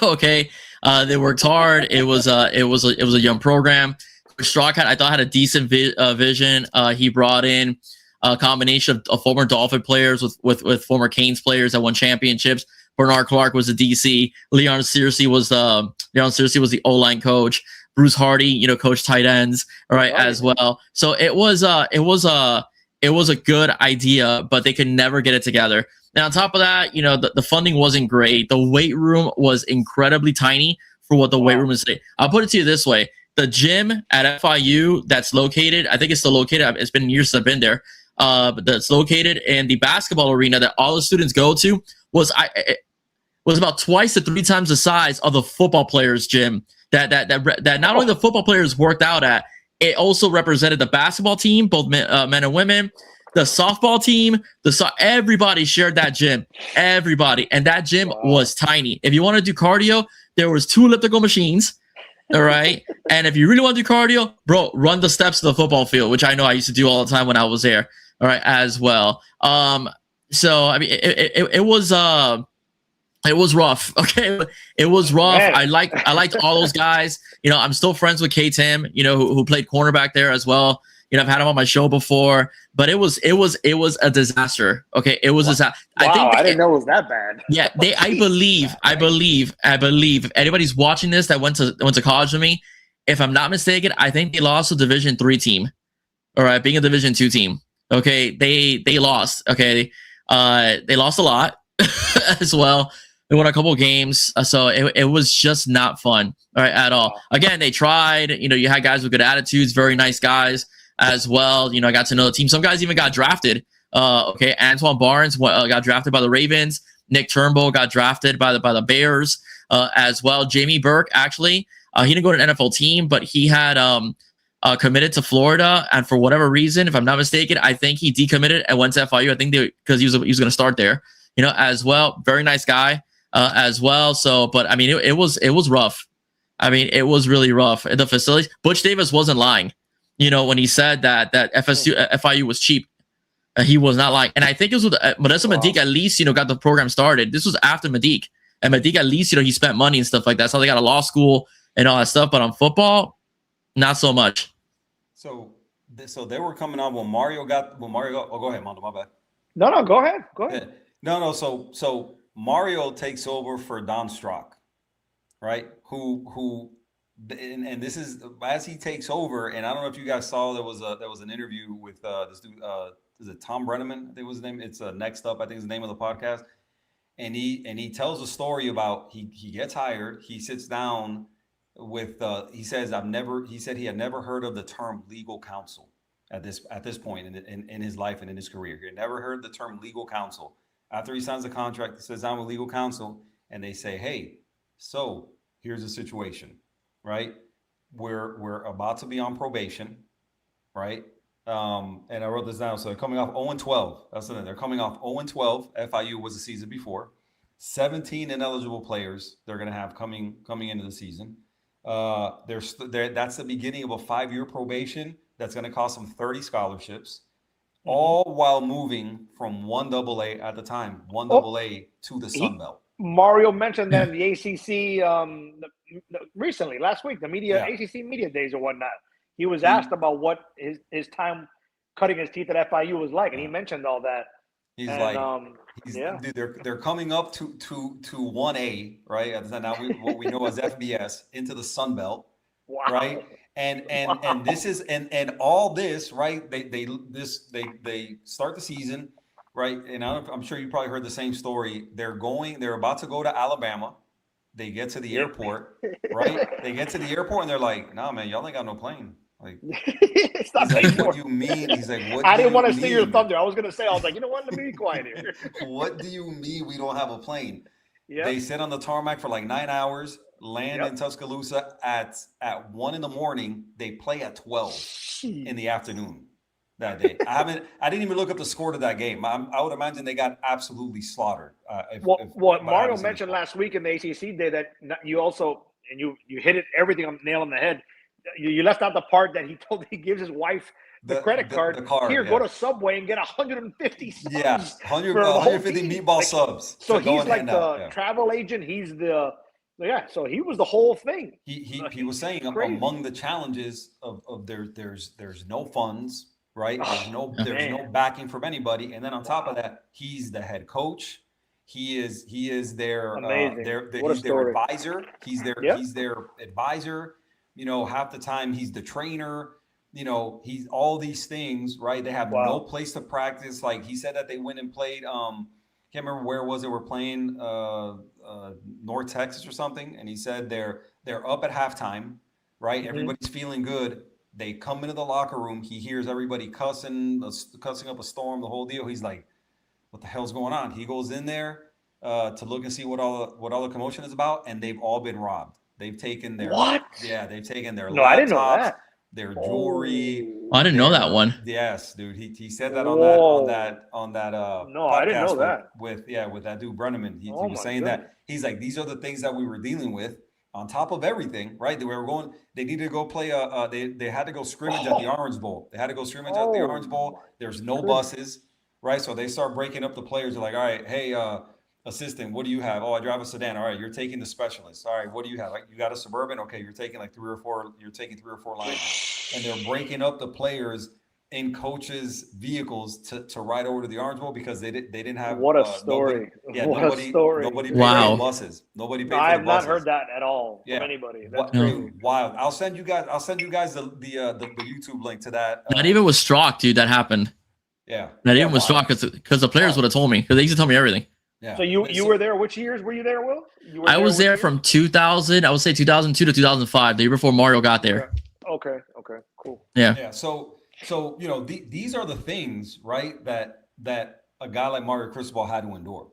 Okay, they worked hard. It was a young program. Strock I thought had a decent vision. He brought in a combination of former Dolphin players with former Canes players that won championships. Bernard Clark was the DC. Leon Searcy was the O-line coach. Bruce Hardy, coached tight ends, right, as well. So it was a good idea, but they could never get it together. And on top of that, the funding wasn't great. The weight room was incredibly tiny for what the weight room is today. I'll put it to you this way. The gym at FIU that's located, I think it's still located. It's been years since I've been there. But that's located in the basketball arena that all the students go to was about twice to 3 times the size of the football players' gym that not only the football players worked out at, it also represented the basketball team, both men and women, the softball team, everybody shared that gym. Everybody. And that gym was tiny. If you want to do cardio, there was 2 elliptical machines. All right. And if you really want to do cardio, bro, run the steps to the football field, which I know I used to do all the time when I was there. All right, as well. So I mean, it was rough. Okay, it was rough. Man. I liked all those guys. I'm still friends with K Tim. Who played cornerback there as well. I've had him on my show before, but it was a disaster. Okay, it was a disaster. Wow, I didn't know it was that bad. Yeah, I believe if anybody's watching this that went to college with me, if I'm not mistaken, I think they lost to a Division III team. All right, being a Division II team. Okay, they lost. Okay, they lost a lot as well. They won a couple games, so it was just not fun. All right, at all. Again, they tried. You had guys with good attitudes, very nice guys as well. I got to know the team. Some guys even got drafted. Okay, Antoine Barnes got drafted by the Ravens. Nick Turnbull got drafted by the Bears as well. Jamie Burke, actually, he didn't go to an NFL team, but he had committed to Florida, and for whatever reason, if I'm not mistaken, I think he decommitted and went to FIU. I think because he was going to start there, as well. Very nice guy as well. So, but I mean, it was rough. I mean, it was really rough. The facilities. Butch Davis wasn't lying. When he said that FIU was cheap. He was not like, and I think it was with Vanessa Medique. At least got the program started. This was after Medique, and Medique at least he spent money and stuff like that. So they got a law school and all that stuff. But on football, not so much. So they were coming on when Mario got. Oh, go ahead, Mondo. My bad. No, go ahead. Yeah. No. So Mario takes over for Don Strock, right? And this is as he takes over. And I don't know if you guys saw there was an interview with this dude. Is it Tom Brenneman? I think was his name. It's Next Up. I think is the name of the podcast. And he tells a story about he gets hired. He sits down with he said he had never heard of the term legal counsel at this point in his life and in his career. He had never heard the term legal counsel. After he signs the contract, he sits down with legal counsel and they say, hey, so here's the situation, right? We're about to be on probation, right? And I wrote this down. So they're coming off 0-12. That's the thing. They're coming off 0-12. FIU was the season before. 17 ineligible players they're going to have coming into the season. That's the beginning of a 5-year probation that's going to cost them 30 scholarships, all while moving from 1AA at the time, 1AA to the Sun Belt. Mario mentioned that in the ACC recently, last week, ACC Media Days or whatnot. He was asked about what his time cutting his teeth at FIU was like, and he mentioned all that. Dude, they're coming up to 1A, right? At the time, now what we know as FBS into the Sun Belt, right? And this is and all this, right? They start the season, right? And I'm sure you probably heard the same story. They're about to go to Alabama. They get to the airport, right? They get to the airport and they're like, "Nah, man, y'all ain't got no plane." Like, he's like, what do you mean? He's like, what? I didn't want to steal your thunder. I was gonna say, you know what? Let me be quiet here. What do you mean we don't have a plane? Yeah. They sit on the tarmac for like 9 hours, land in Tuscaloosa at 1 a.m. They play at 12 in the afternoon that day. I didn't even look up the score to that game. I would imagine they got absolutely slaughtered. What Mario mentioned last week in the ACC day that you also you hit it everything on nail on the head. You left out the part that he gives his wife the credit card. The card. Here, go to Subway and get 150 subs. Yeah, 150 meatball subs. So he's like the travel agent. He's so he was the whole thing. He was saying among the challenges of there's no funds, right? There's no backing from anybody, and then on top of that, he's the head coach. He is their advisor. He's their advisor. Half the time he's the trainer. He's all these things, right? They have no place to practice. Like he said that they went and played. Can't remember where it was. They were playing North Texas or something, and he said they're up at halftime, right? Everybody's feeling good. They come into the locker room. He hears everybody cussing up a storm, the whole deal. He's like, "What the hell's going on?" He goes in there to look and see what all the commotion is about, and they've all been robbed. They've taken their they've taken their laptops, I didn't know that. Their jewelry. I didn't know that one. Yes, dude. He said that on that No, I didn't know that. With that dude Brenneman. He was saying that he's like, these are the things that we were dealing with on top of everything, right? They needed to go play they had to go scrimmage at the Orange Bowl. They had to go scrimmage at the Orange Bowl. There's no buses, right? So they start breaking up the players. They're like, all right, hey, assistant, what do you have? Oh, I drive a sedan. All right, you're taking the specialist. All right, what do you have? Like, you got a Suburban? Okay, you're taking like three or four lines. And they're breaking up the players in coaches' vehicles to ride over to the Orange Bowl because they didn't have what a story. Nobody paid for buses. Nobody paid for the buses. I have not heard that at all from anybody. That's crazy. Wild. I'll send you guys the YouTube link to that. Not even with Strock, dude, that happened. Yeah. Not even with Strock because the players would have told me because they used to tell me everything. Yeah. So you were there. Which years were you there, Will? I was there from 2000. I would say 2002 to 2005, the year before Mario got there. Okay. Cool. Yeah. Yeah. So these are the things, right, that a guy like Mario Cristobal had to endure,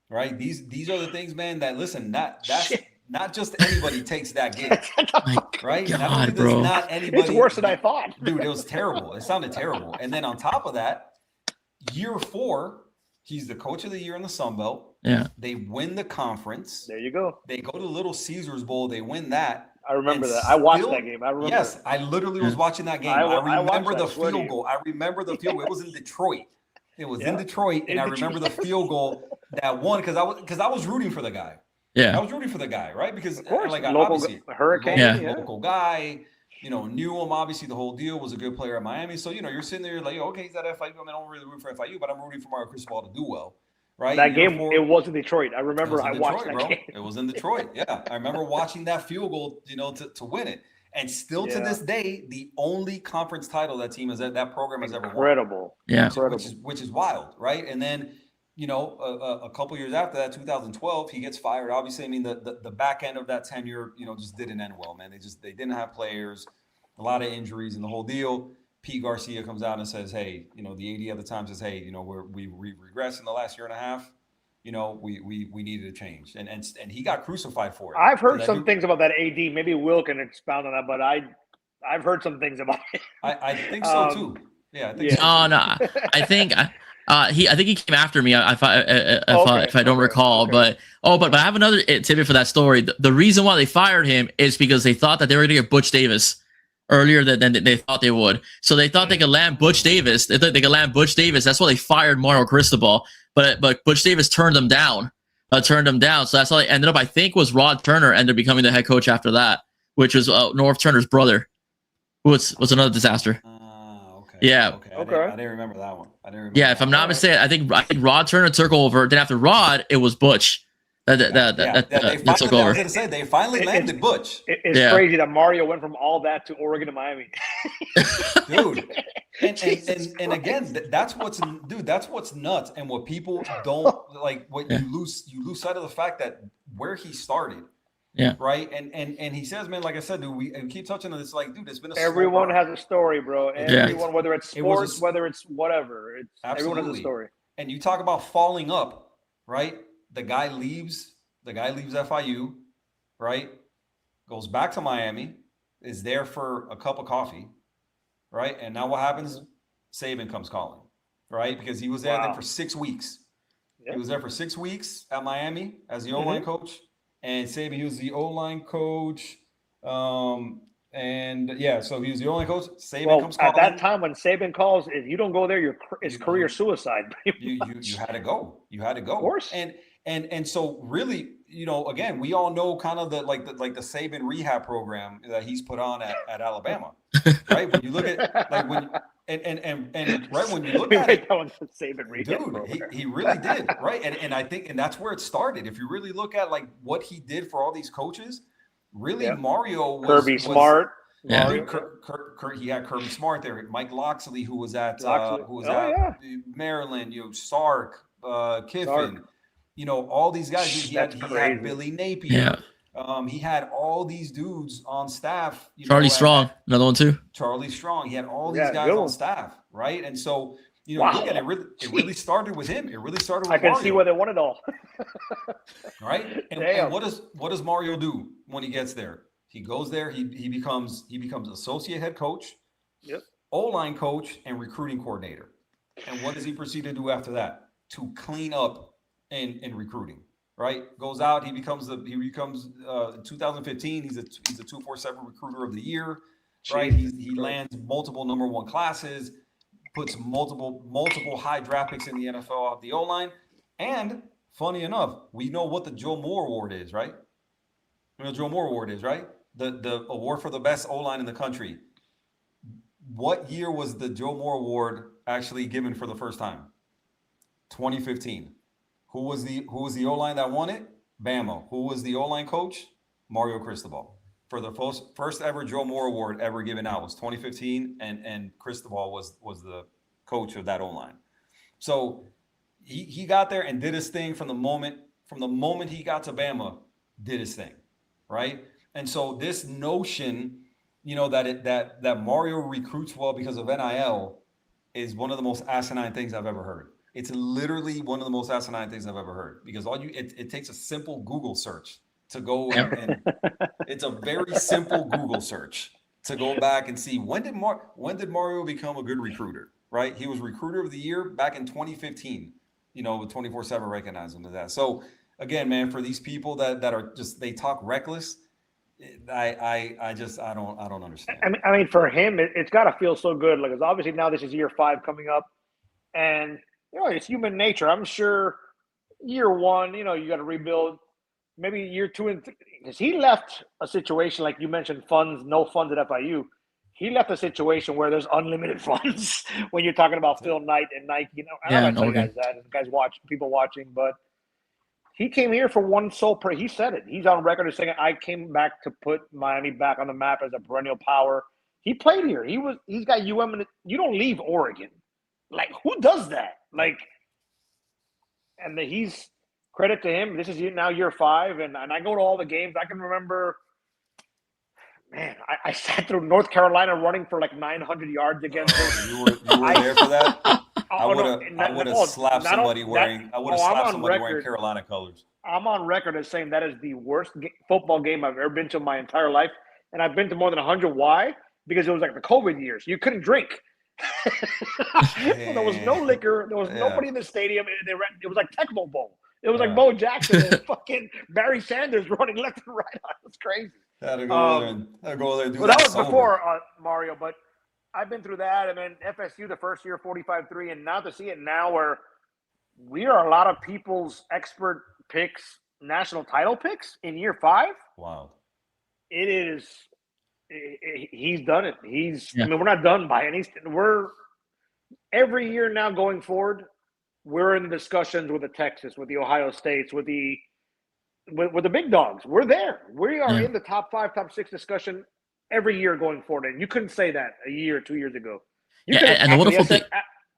right? These are the things, man. That listen, that's not just anybody takes that gig, right? God, bro. Not anybody. It's worse than I thought, dude. It was terrible. It sounded terrible. And then on top of that, year 4. He's the coach of the year in the Sun Belt. Yeah. They win the conference. There you go. They go to Little Caesars Bowl. They win that. I remember that. I watched that game. I remember. Yes, I literally was watching that game. I remember the field goal. I remember the field goal. It was in Detroit. It was in Detroit, and I remember the field goal that won because I was rooting for the guy. Yeah, I was rooting for the guy, right? Because Of course, like local obviously Hurricane, local guy, knew him. Obviously, the whole deal was a good player at Miami. So you're sitting there like, okay, he's at FIU. I mean, I don't really root for FIU, but I'm rooting for Mario Cristobal to do well, right? That game, it was in Detroit. I remember I watched that game. It was in Detroit. Yeah, I remember watching that field goal, to win it. And still to this day, the only conference title that program has ever won. Incredible. Yeah. Which is wild, right? And then, a couple years after that, 2012, he gets fired. Obviously, I mean, the back end of that tenure, just didn't end well, man. They didn't have players, a lot of injuries and the whole deal. Pete Garcia comes out and says, hey, the AD at the time says, hey, we regressed in the last year and a half. We needed a change, and he got crucified for it. I've heard some things about that AD. Maybe Will can expound on that, but I've heard some things about it. I think so too. Yeah, I think so. Oh no, I think he came after me if I don't recall. Okay. But I have another tidbit for that story. The reason why they fired him is because they thought that they were going to get Butch Davis earlier than they thought they would. So they thought they could land Butch Davis. They thought they could land Butch Davis. That's why they fired Mario Cristobal. But Butch Davis turned them down. So that's how they ended up. I think was Rod Turner ended up becoming the head coach after that, which was Norv Turner's brother, who was another disaster. Okay. Yeah. Okay. I didn't remember that one. Yeah, if I'm not mistaken, I think Rod Turner took over. Then after Rod, it was Butch that took over. I was going to say they finally landed Butch. It's crazy that Mario went from all that to Oregon to Miami. Dude. And again, that's what's nuts, and what people don't like. What you lose sight of the fact that where he started. Yeah. Right. And he says, man, like I said, dude, we keep touching on this. Like, dude, it's been everyone has a story, bro. Everyone, whether it's sports, whether it's whatever, everyone has a story. And you talk about falling up, right? The guy leaves FIU, right? Goes back to Miami, is there for a cup of coffee, right? And now what happens? Saban comes calling, right? Because he was there then for 6 weeks. Yep. He was there for 6 weeks at Miami as the O-line coach. And Saban, he was the O-line coach. So he was the O-line coach. Saban comes calling. At that time when Saban calls, if you don't go there, it's career suicide. you had to go. You had to go. Of course. And so really, again, we all know kind of the Saban rehab program that he's put on at Alabama, right? When you look at like when you look at it, that one's the Saban rehab dude, he really did, right? And I think that's where it started. If you really look at like what he did for all these coaches, really Mario was Kirby Smart. Mario, he had Kirby Smart there. Mike Loxley, who was at Maryland, Sark, Kiffin. All these guys. He had Billy Napier. Yeah. He had all these dudes on staff. Charlie Strong, another one too. Charlie Strong. He had all these guys on staff, right? And so, look at it. It really started with him. It really started with Mario. See where they won it all. Right? And what does Mario do when he gets there? He goes there. He becomes associate head coach, O-line coach, and recruiting coordinator. And what does he proceed to do after that? To clean up in recruiting, right? Goes out, he becomes in 2015, he's a 247 recruiter of the year, right? He lands multiple number one classes, puts multiple high draft picks in the NFL off the O-line. And funny enough, we know what the Joe Moore Award is, right? The award for the best O-line in the country. What year was the Joe Moore Award actually given for the first time? 2015. Who was the O-line that won it? Bama. Who was the O-line coach? Mario Cristobal. For the first ever Joe Moore Award ever given out was 2015, and Cristobal was the coach of that O-line. So he got there and did his thing from the moment he got to Bama, did his thing, right? And so this notion, that Mario recruits well because of NIL is one of the most asinine things I've ever heard. It's literally one of the most asinine things I've ever heard, because it takes a simple Google search to go and it's a very simple Google search to go back and see when did Mario become a good recruiter, right? He was recruiter of the year back in 2015, with 24/7 recognized him as that. So again, man, for these people that are just, they talk reckless, I don't understand. I mean, for him, it's got to feel so good. Like, 'cause obviously now this is year 5 coming up, and it's human nature. I'm sure year one, you got to rebuild. Maybe year two and because he left a situation like you mentioned, no funds at FIU. He left a situation where there's unlimited funds when you're talking about Phil Knight and Nike. And I might tell you guys that, and guys people watching, but he came here for one sole he said it. He's on record as saying, I came back to put Miami back on the map as a perennial power. He played here. He's got UM. You don't leave Oregon. Like, who does that? Like, and he's credit to him. This is now year 5, and I go to all the games. I can remember, man, I sat through North Carolina running for like 900 yards against us. You were there for that? I would have slapped somebody wearing Carolina colors. I'm on record as saying that is the worst football game I've ever been to in my entire life, and I've been to more than 100. Why? Because it was like the COVID years. You couldn't drink. There was no liquor. There was nobody in the stadium. It was like Tecmo Bowl. It was like Bo Jackson and fucking Barry Sanders running left and right. It was crazy. Had to go there and do that was sober. Before Mario, but I've been through that. And then FSU the first year 45-3, and now to see it now where we are a lot of people's expert picks, national title picks in year 5. Wow. It is. He's done it. I mean, we're not done by any. We're every year now going forward. We're in discussions with the Texas, with the Ohio States, with the big dogs. We're there. We are in the top 5, top 6 discussion every year going forward. And you couldn't say that a year or 2 years ago. And the wonderful thing.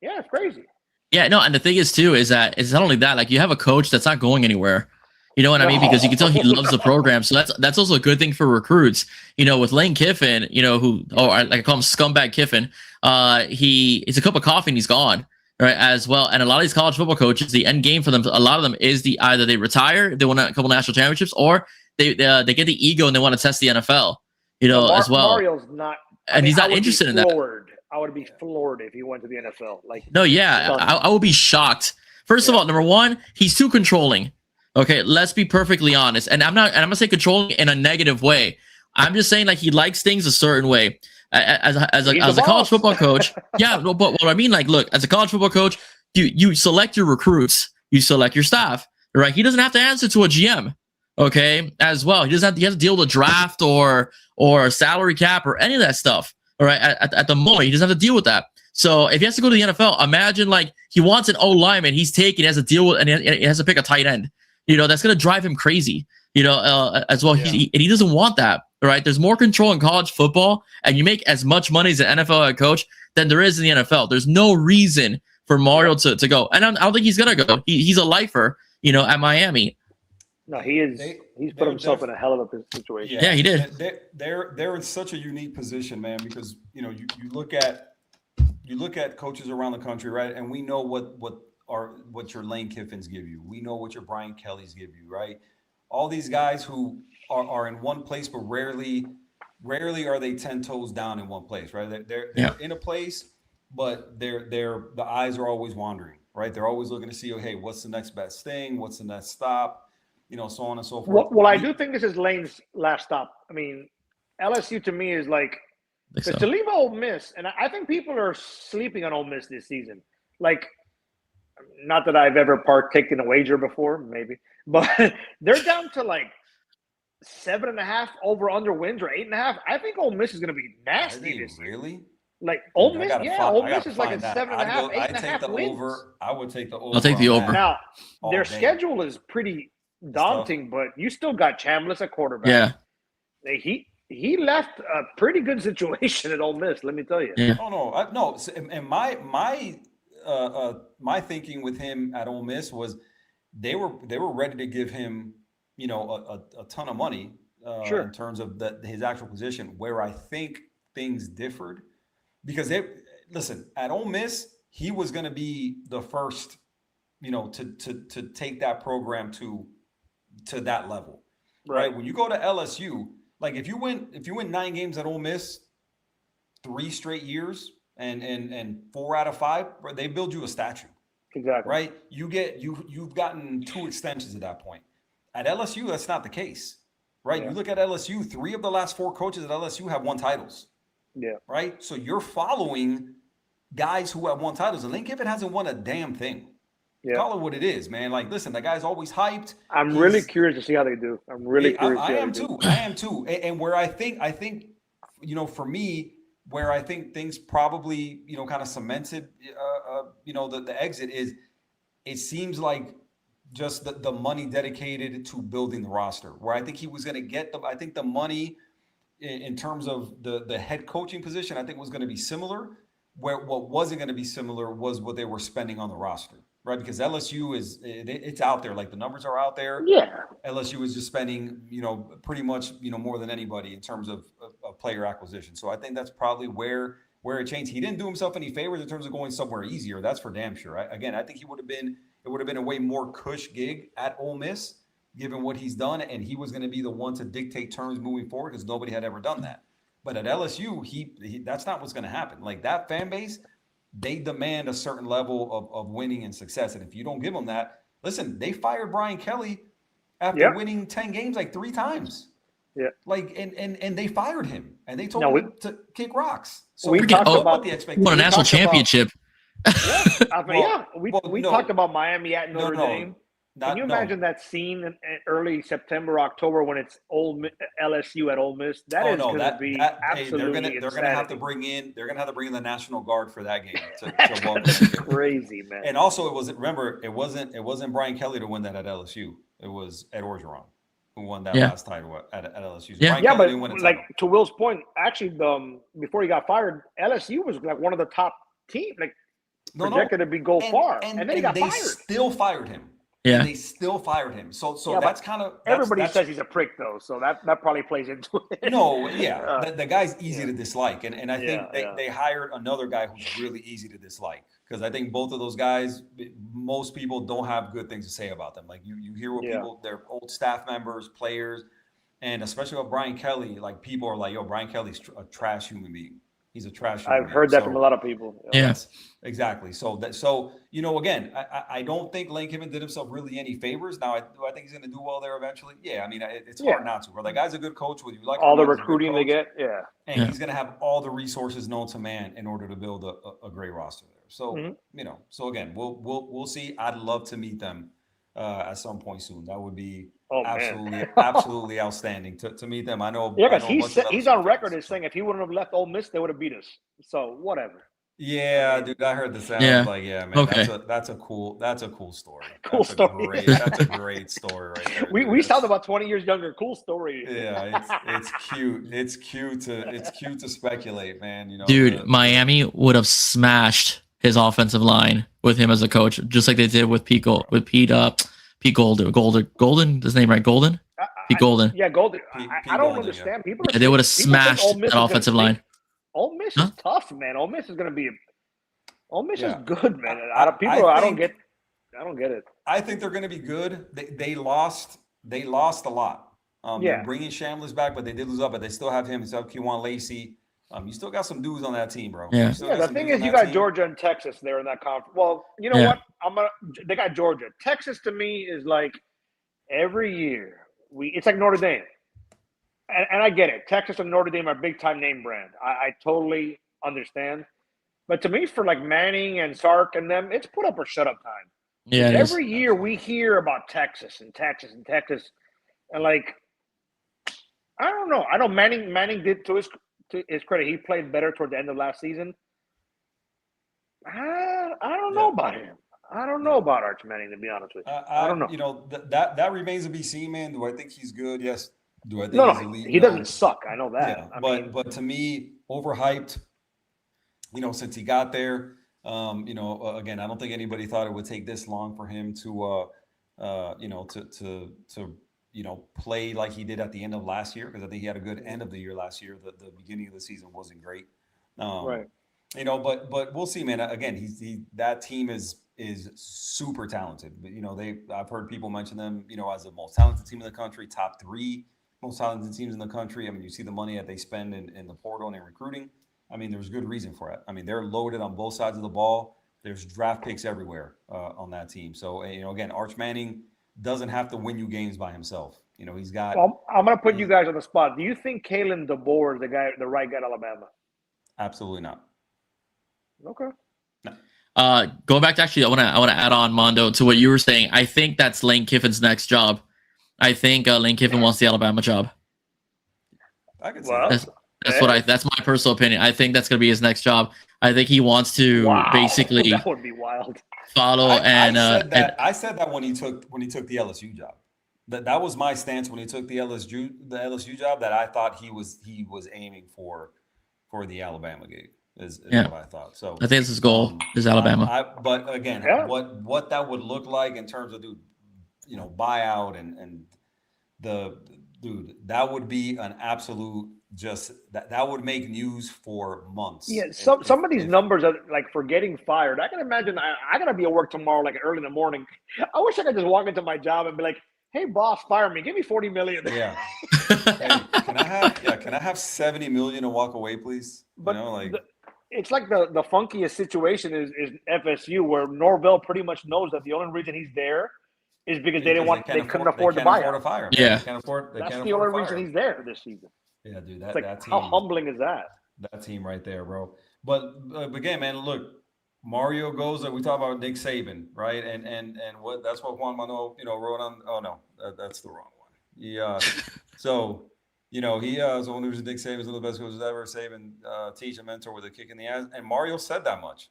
Yeah, it's crazy. Yeah, no, and the thing is too is that it's not only that. Like, you have a coach that's not going anywhere. You know what I mean? Because you can tell he loves the program. So that's also a good thing for recruits. With Lane Kiffin, I call him Scumbag Kiffin. It's a cup of coffee and he's gone, right? As well. And a lot of these college football coaches, the end game for them, a lot of them is either they retire, they win a couple national championships, or they get the ego and they want to test the NFL. As well. Mario's not, and he's not interested in that. I would be floored if he went to the NFL. I will be shocked. First of all, number one, he's too controlling. Okay, let's be perfectly honest. And I'm gonna say controlling in a negative way. I'm just saying, like, he likes things a certain way. As a college football coach, but what I mean, like, look, as a college football coach, you select your recruits, you select your staff, right? He doesn't have to answer to a GM, okay, as well. He has to deal with a draft or salary cap or any of that stuff. All right, at the moment, he doesn't have to deal with that. So if he has to go to the NFL, imagine, like, he wants an O lineman, he has to deal with, and he has to pick a tight end. That's going to drive him crazy, as well. Yeah. He doesn't want that, right? There's more control in college football, and you make as much money as an NFL head coach than there is in the NFL. There's no reason for Mario to go. And I don't think he's going to go. He's a lifer, at Miami. No, he is. He's put himself in a hell of a situation. Yeah, he did. They're in such a unique position, man, because, you look at coaches around the country, right? And we know what your Lane Kiffins give you. We know what your Brian Kellys give you, right? All these guys who are in one place, but rarely are they 10 toes down in one place, right? They're in a place, but the eyes are always wandering, right? They're always looking to see, hey, what's the next best thing? What's the next stop? So on and so forth. Well, I do think this is Lane's last stop. I mean, LSU to me is like, to leave Ole Miss, and I think people are sleeping on Ole Miss this season. Like, not that I've ever partaken in a wager before, maybe, but they're down to like 7.5 over/under wins or 8.5. I think Ole Miss is going to be nasty this year. Really? Like Ole Miss, Ole Miss is like a 7.5, 8.5 wins. I would take the over. I'll take the over. Now, their schedule is pretty daunting, but you still got Chambliss at quarterback. Yeah, he left a pretty good situation at Ole Miss. Let me tell you. Yeah. Oh no. And my thinking with him at Ole Miss was they were ready to give him, a ton of money in terms of his actual position. Where I think things differed, because at Ole Miss, he was going to be the first, to take that program to that level, right? When you go to LSU, like if you win 9 games at Ole Miss, 3 straight years. And 4 out of 5, they build you a statue. Exactly. Right? You've gotten 2 extensions at that point. At LSU, that's not the case. Right? Yeah. You look at LSU, 3 of the last 4 coaches at LSU have won titles. Yeah. Right? So you're following guys who have won titles, and Lane Kiffin hasn't won a damn thing. Yeah. Call it what it is, man. Like, listen, that guy's always hyped. I'm really curious to see how they do. I'm really curious. I am too. I am too. And where I think, for me, where I think things probably, kind of cemented, the exit is, it seems like just the money dedicated to building the roster. Where I think he was going to get I think the money in terms of the head coaching position, I think was going to be similar. Where what wasn't going to be similar was what they were spending on the roster. Right, because LSU it's out there. Like, the numbers are out there. Yeah. LSU is just spending, pretty much, more than anybody in terms of player acquisition. So I think that's probably where it changed. He didn't do himself any favors in terms of going somewhere easier. That's for damn sure. I think it would have been a way more cush gig at Ole Miss, given what he's done, and he was going to be the one to dictate terms moving forward because nobody had ever done that. But at LSU, he that's not what's going to happen. Like, that fan base, they demand a certain level of winning and success. And if you don't give them that, listen, they fired Brian Kelly after winning 10 games like 3 times. Yeah. Like, and they fired him, and they told him to kick rocks. So we talked about the expectation. Won a national championship. We talked about Miami at Notre Dame. Can you imagine that scene in early September, October, when it's LSU at Ole Miss? That is going to be absolutely they're going to have to bring in the National Guard for that game. That's crazy, man. And also, it wasn't Brian Kelly to win that at LSU. It was Ed Orgeron who won that last title at LSU. So but to Will's point, actually, before he got fired, LSU was like one of the top teams, like projected to go far, and then he got fired. Still fired him. Yeah, and they still fired him. So that's kind of everybody says he's a prick, though. So that probably plays into it. No, the guy's easy to dislike, and I think they hired another guy who's really easy to dislike, because I think both of those guys, most people don't have good things to say about them. Like, you hear what people, their old staff members, players, and especially with Brian Kelly, like, people are like, "Yo, Brian Kelly's a trash human being. He's a trash human being." I've heard that from a lot of people. Yes. Exactly. So again, I don't think Lane Kiffin did himself really any favors. Now, I think he's going to do well there eventually. Yeah, I mean, it's hard not to. Where the guy's a good coach, whether you like all the recruiting they get, and he's going to have all the resources known to man in order to build a great roster there. So so again, we'll see. I'd love to meet them at some point soon. That would be absolutely outstanding to meet them. I know. Yeah, because he's on record as saying if he wouldn't have left Ole Miss, they would have beat us. So whatever. Yeah, dude, I heard the sound. Yeah. Like, yeah, man, okay. that's a cool story. That's a great story right there. We sound about 20 years younger. Cool story. Yeah, it's cute. It's cute to speculate, man. Dude, Miami would have smashed his offensive line with him as a coach, just like they did with Pete Golden. His name right? Golden? Pete Golden. Yeah, Golden. I don't understand. People. They would have smashed that offensive line. Ole Miss is tough, man. Ole Miss is going to be. Ole Miss is good, man. I don't get it. I think they're going to be good. They lost a lot. They're bringing Shamlis back, but they did lose up. But they still have him. They still have Kewan Lacey. You still got some dudes on that team, bro. Yeah. The thing is, you got Georgia and Texas there in that conference. Well, you know what? They got Georgia. Texas to me is like every year it's like Notre Dame. And I get it. Texas and Notre Dame are big time name brand. I totally understand. But to me, for like Manning and Sark and them, it's put up or shut up time. Yeah. Every year we hear about Texas. And like, I don't know. I know Manning did to his credit. He played better toward the end of last season. I don't know about him. I don't know about Arch Manning, to be honest with you. I don't know. That remains to be seen, man. Do I think he's good? Yes. Do I think he's elite? He doesn't suck. I know that. Yeah, but to me, overhyped. Since he got there, again, I don't think anybody thought it would take this long for him to play like he did at the end of last year, because I think he had a good end of the year last year. The beginning of the season wasn't great. Right. But we'll see, man. Again, that team is super talented. I've heard people mention them, as the most talented team in the country, top 3 most talented teams in the country. I mean, you see the money that they spend in the portal and in recruiting. I mean, there's good reason for it. I mean, they're loaded on both sides of the ball. There's draft picks everywhere on that team. So, again, Arch Manning doesn't have to win you games by himself. He's got. Well, I'm going to put you guys on the spot. Do you think Kalen DeBoer is the right guy at Alabama? Absolutely not. Okay. Going back to actually, I want to add on, Mondo, to what you were saying. I think that's Lane Kiffin's next job. I think Lane Kiffin wants the Alabama job. I can see that. That's my personal opinion. I think that's going to be his next job. I think he wants to basically that would be wild. Follow I said that when he took the LSU job. That was my stance when he took the LSU job. That I thought he was aiming for the Alabama gig. Is what I thought. So I think it's his goal is Alabama. But again, what that would look like in terms of buyout and that would be an absolute that would make news for months. Yeah, some of these numbers are like for getting fired. I can imagine I gotta be at work tomorrow, like early in the morning. I wish I could just walk into my job and be like, "Hey, boss, fire me. Give me $40 million." Yeah. Hey, can I have $70 million and walk away, please? But it's like the funkiest situation is FSU, where Norvell pretty much knows that the only reason he's there is because they couldn't afford to buy him. Yeah, that's the only reason he's there this season. Yeah, dude, that team, how humbling is that? That team right there, bro. But again, man, look, Mario goes. We talk about Nick Saban, right? And that's what Juan Manuel, wrote on. Oh no, that's the wrong one. Yeah. So. He was one who's Nick Saban's one of the best coaches ever. Saban, teach and mentor with a kick in the ass. And Mario said that much.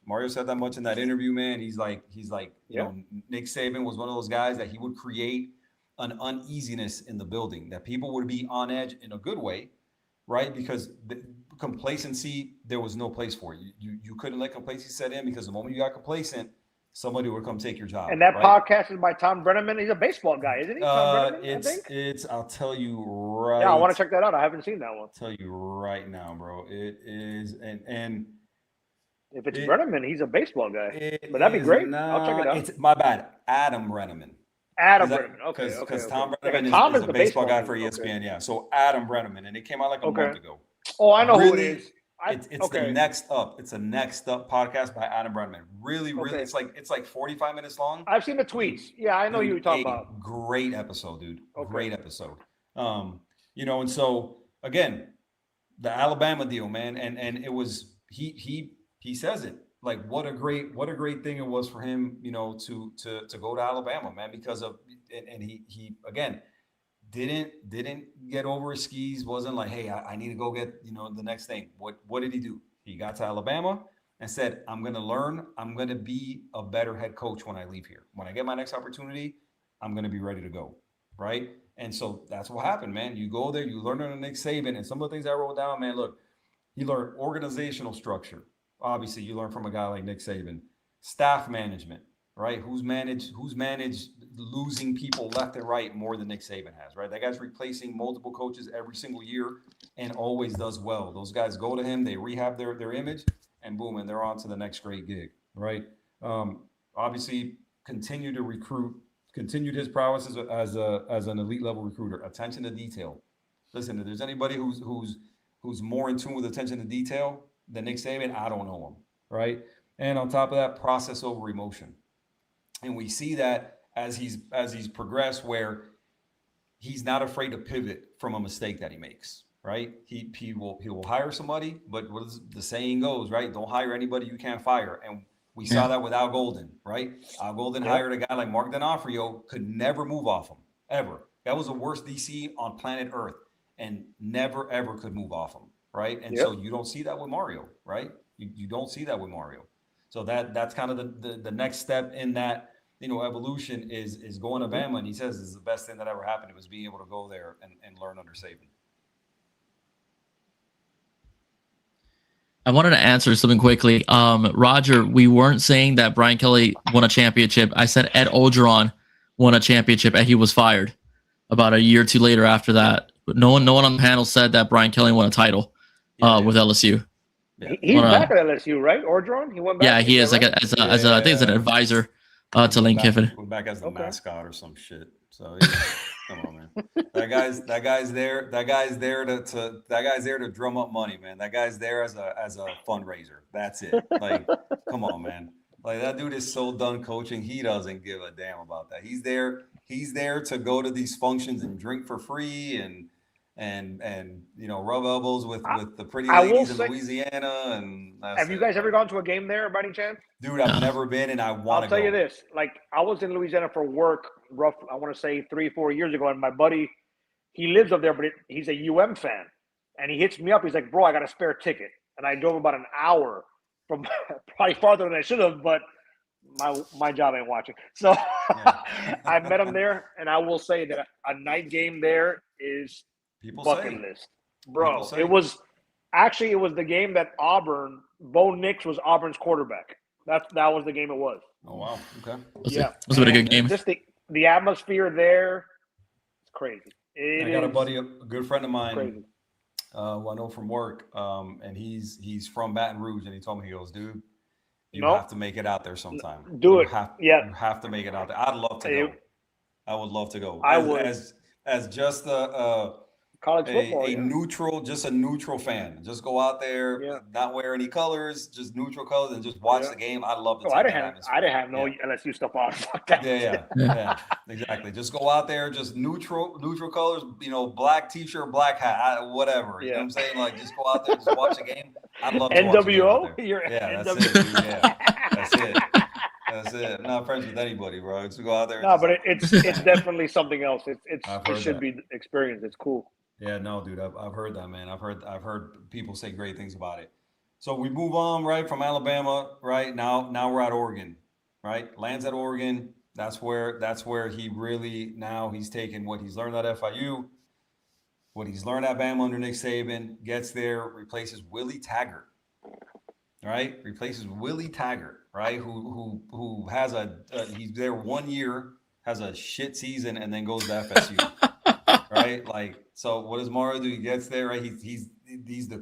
In that interview, man. He's like, Nick Saban was one of those guys that he would create an uneasiness in the building, that people would be on edge in a good way, right? Because the complacency, there was no place for it. You couldn't let complacency set in, because the moment you got complacent, somebody would come take your job. And that podcast is by Tom Brenneman. He's a baseball guy, isn't he? Tom Brenneman, I'll tell you right. Yeah, I want to check that out. I haven't seen that one. I'll tell you right now, bro. It is, and if it's Brenneman, he's a baseball guy. But that'd be great. I'll check it out. It's my bad. Adam Brenneman. Brenneman. Okay. Because Tom Brenneman is a baseball guy for ESPN. Okay. Yeah. So Adam Brenneman, and it came out like a month ago. Oh, I know who it is. It's the Next Up. It's a Next Up podcast by Adam Brenneman. Really, it's like 45 minutes long. I've seen the tweets. Yeah, I know you were talking about. Great episode, dude. Okay. Great episode. And so again, the Alabama deal, man, and it was he says it, like what a great thing it was for him, to go to Alabama, man, because of and he again didn't get over his skis, wasn't like, hey, I need to go get, the next thing. What did he do? He got to Alabama and said, I'm going to learn. I'm going to be a better head coach when I leave here. When I get my next opportunity, I'm going to be ready to go, right? And so that's what happened, man. You go there, you learn under Nick Saban, and some of the things I wrote down, man, look, you learn organizational structure. Obviously, you learn from a guy like Nick Saban. Staff management, right? Who's managed losing people left and right more than Nick Saban has, right? That guy's replacing multiple coaches every single year and always does well. Those guys go to him, they rehab their image, and boom, and they're on to the next great gig, right? Obviously, continued his prowess as an elite level recruiter. Attention to detail. Listen, if there's anybody who's more in tune with attention to detail than Nick Saban, I don't know him, right? And on top of that, process over emotion. And we see that as he's progressed, where he's not afraid to pivot from a mistake that he makes, right? He will hire somebody, but what the saying goes, right? Don't hire anybody you can't fire. And we saw that with Al Golden, right? Al Golden hired a guy like Mark D'Onofrio, could never move off him, ever. That was the worst DC on planet Earth, and never, ever could move off him, right? And so you don't see that with Mario, right? You don't see that with Mario. So that's kind of the next step in that, evolution is going to Bama. And he says this is the best thing that ever happened. It was being able to go there and learn under Saban. I wanted to answer something quickly. Roger, we weren't saying that Brian Kelly won a championship. I said Ed Orgeron won a championship and he was fired about a year or two later after that. But no one on the panel said that Brian Kelly won a title with LSU. Yeah. He's back at LSU, right? Orgeron? He went back. Yeah, he is like as I think it's an advisor to Lane Kiffin. Went back as the mascot or some shit. So come on, man. That guy's there. That guy's there to drum up money, man. That guy's there as a fundraiser. That's it. Like, come on, man. Like, that dude is so done coaching. He doesn't give a damn about that. He's there to go to these functions and drink for free and and rub elbows with the pretty I will ladies in say- Louisiana. And that's Have you guys ever gone to a game there by any chance? Dude, I've never been, and I want to go. I'll tell you this. Like, I was in Louisiana for work, I want to say 3-4 years ago, and my buddy, he lives up there, but he's a UM fan. And he hits me up. He's like, bro, I got a spare ticket. And I drove about an hour from probably farther than I should have, but my job ain't watching. So I met him there, and I will say that a night game there is bucket list. Bro, it was the game that Bo Nix was Auburn's quarterback. That was the game it was. Oh, wow. Okay. It was a good game. Just the atmosphere there, it's crazy. I got a buddy, a good friend of mine, who I know from work, and he's from Baton Rouge, and he told me, he goes, dude, you have to make it out there sometime. You have to make it out there. I'd love to go. I would love to go. I would. As just college football, a neutral fan. Just go out there, not wear any colors, just neutral colors, and just watch the game. I'd love to. I didn't have no LSU stuff on. Yeah, exactly. Just go out there, just neutral colors. Black t-shirt, black hat, whatever. You know what I'm saying? Like, just go out there, just watch the game. I'd love to. NWO. That's it. Dude. Yeah, that's it. That's it. I'm not friends with anybody, bro. Just go out there. No, but it's definitely something else. It should be experienced. It's cool. Yeah, no, dude, I've heard that, man. I've heard people say great things about it. So we move on, right, from Alabama, right? Now we're at Oregon, right? Lands at Oregon. That's where he really, now he's taken what he's learned at FIU, what he's learned at Bama under Nick Saban, gets there, replaces Willie Taggart, right? Replaces Willie Taggart, right? Who has he's there 1 year, has a shit season, and then goes to FSU, right? Like, so what does Mario do? He gets there, right? He's the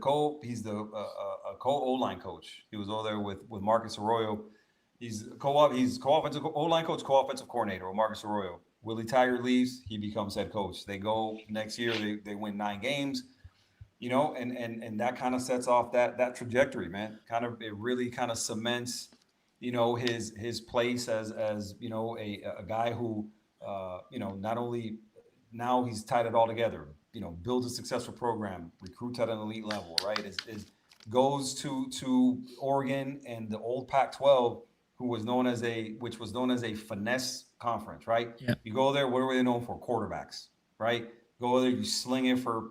co-O-line coach. He was over there with Marcus Arroyo. He's co-offensive O-line coach, co-offensive coordinator with Marcus Arroyo. Willie Taggart leaves, he becomes head coach. They go next year, they win 9 games, and that kind of sets off that trajectory, man. It really kind of cements, his place as a guy who not only now he's tied it all together, builds a successful program, recruits at an elite level, right? Goes to Oregon and the old Pac-12, which was known as a finesse conference, right? Yeah. You go there, what are they known for? Quarterbacks, right? Go there, you sling it for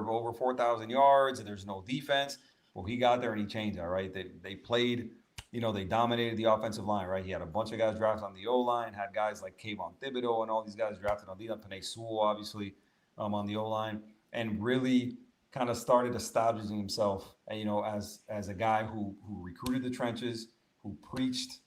over 4,000 yards, and there's no defense. Well, he got there and he changed that, right? They played, they dominated the offensive line, right? He had a bunch of guys drafted on the O-line, had guys like Kayvon Thibodeau and all these guys drafted on the Penei Sewell, obviously, on the O-line, and really kind of started establishing himself, as a guy who recruited the trenches, who preached,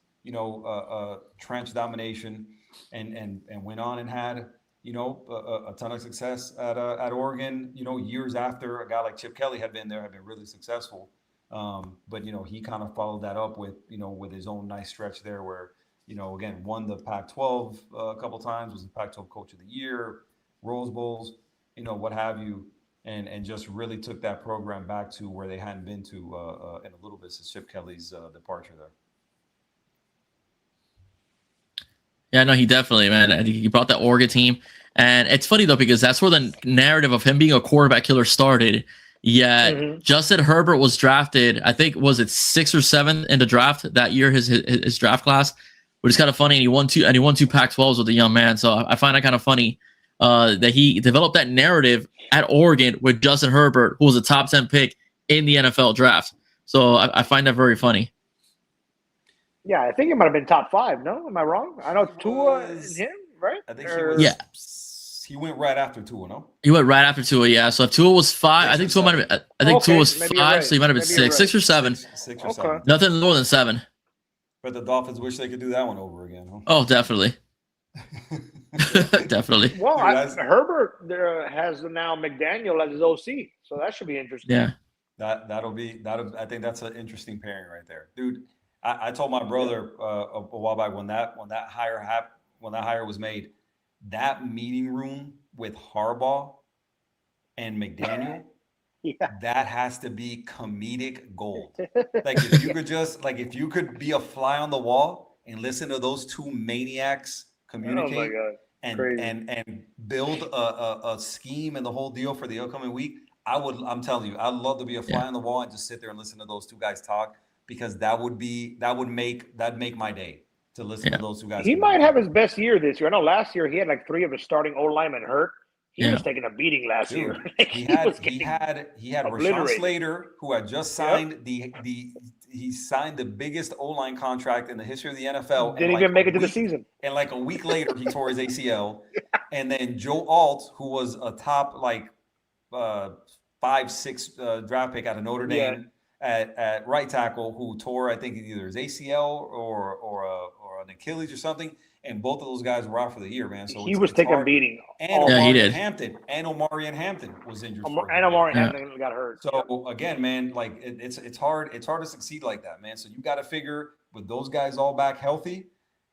trench domination, and went on and had, a ton of success at Oregon, years after a guy like Chip Kelly had been really successful. But, he kind of followed that up with his own nice stretch there where, again, won the Pac-12 a couple times, was the Pac-12 Coach of the Year, Rose Bowls, what have you, and just really took that program back to where they hadn't been to in a little bit since Chip Kelly's departure there. Yeah, no, he definitely, man. I think he brought that Oregon team. And it's funny, though, because that's where the narrative of him being a quarterback killer started. Yet Justin Herbert was drafted, I think, was it 6th or 7th in the draft that year, his draft class, which is kind of funny. And he won two Pac-12s with the young man. So I find that kind of funny that he developed that narrative at Oregon with Justin Herbert, who was a top 10 pick in the NFL draft. So I find that very funny. Yeah, I think it might have been top 5. No, am I wrong? I know Tua and him, right? I think he was. He went right after Tua, no? He went right after Tua, yeah. So if Tua was 5, I think Tua might have been. I think Tua was 5, so he might have been 6 or 7. 6 or 7. Nothing more than 7. But the Dolphins wish they could do that one over again, huh? Oh, definitely. Definitely. Well, Herbert has now McDaniel as his OC, so that should be interesting. Yeah. That'll. I think that's an interesting pairing right there, dude. I told my brother a while back when that hire was made, that meeting room with Harbaugh and McDaniel, that has to be comedic gold. Like if you could be a fly on the wall and listen to those two maniacs communicate and build a scheme and the whole deal for the upcoming week, I'm telling you, I'd love to be a fly on the wall and just sit there and listen to those two guys talk, because that'd make my day to listen to those two guys. He might have his best year this year. I know last year he had like 3 of his starting O-linemen hurt. He was taking a beating last year. he had Rashawn Slater, who had just signed he signed the biggest O-line contract in the history of the NFL. Didn't even make it to the season. And like a week later, he tore his ACL. And then Joe Alt, who was a top 5-6 draft pick out of Notre Dame at right tackle, who tore, I think, either his ACL or an Achilles or something. And both of those guys were out for the year, man. So he was taking a beating. And he did. Omarion Hampton was injured. Omarion Hampton got hurt. So again, man, like it's hard to succeed like that, man. So you got to figure, with those guys all back healthy,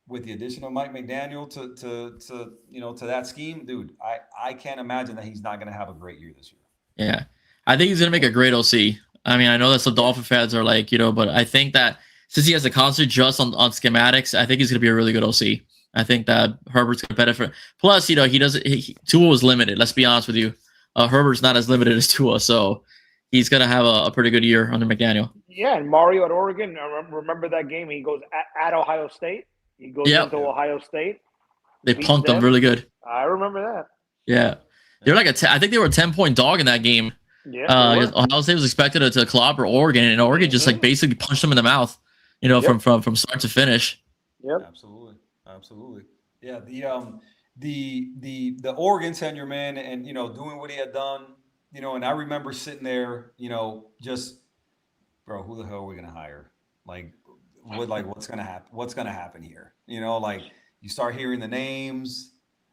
with the addition of Mike McDaniel to that scheme, dude, I can't imagine that he's not going to have a great year this year. Yeah, I think he's going to make a great OC. I mean, I know that some Dolphin fans are like, but I think that since he has a constant adjust on schematics, I think he's going to be a really good OC. I think that Herbert's going to benefit. Plus, Tua was limited. Let's be honest with you. Herbert's not as limited as Tua, so he's going to have a pretty good year under McDaniel. Yeah, and Mario at Oregon, remember that game? He goes at Ohio State. He goes into Ohio State. They punked them really good. I remember that. Yeah. They're like I think they were a 10-point dog in that game. Yeah. Ohio State was expected to clobber Oregon, and Oregon just basically punched them in the mouth, from start to finish. Yep. Absolutely. Yeah. The Oregon tenure, man, and doing what he had done, and I remember sitting there, just, bro, who the hell are we gonna hire? What's gonna happen? What's gonna happen here? You start hearing the names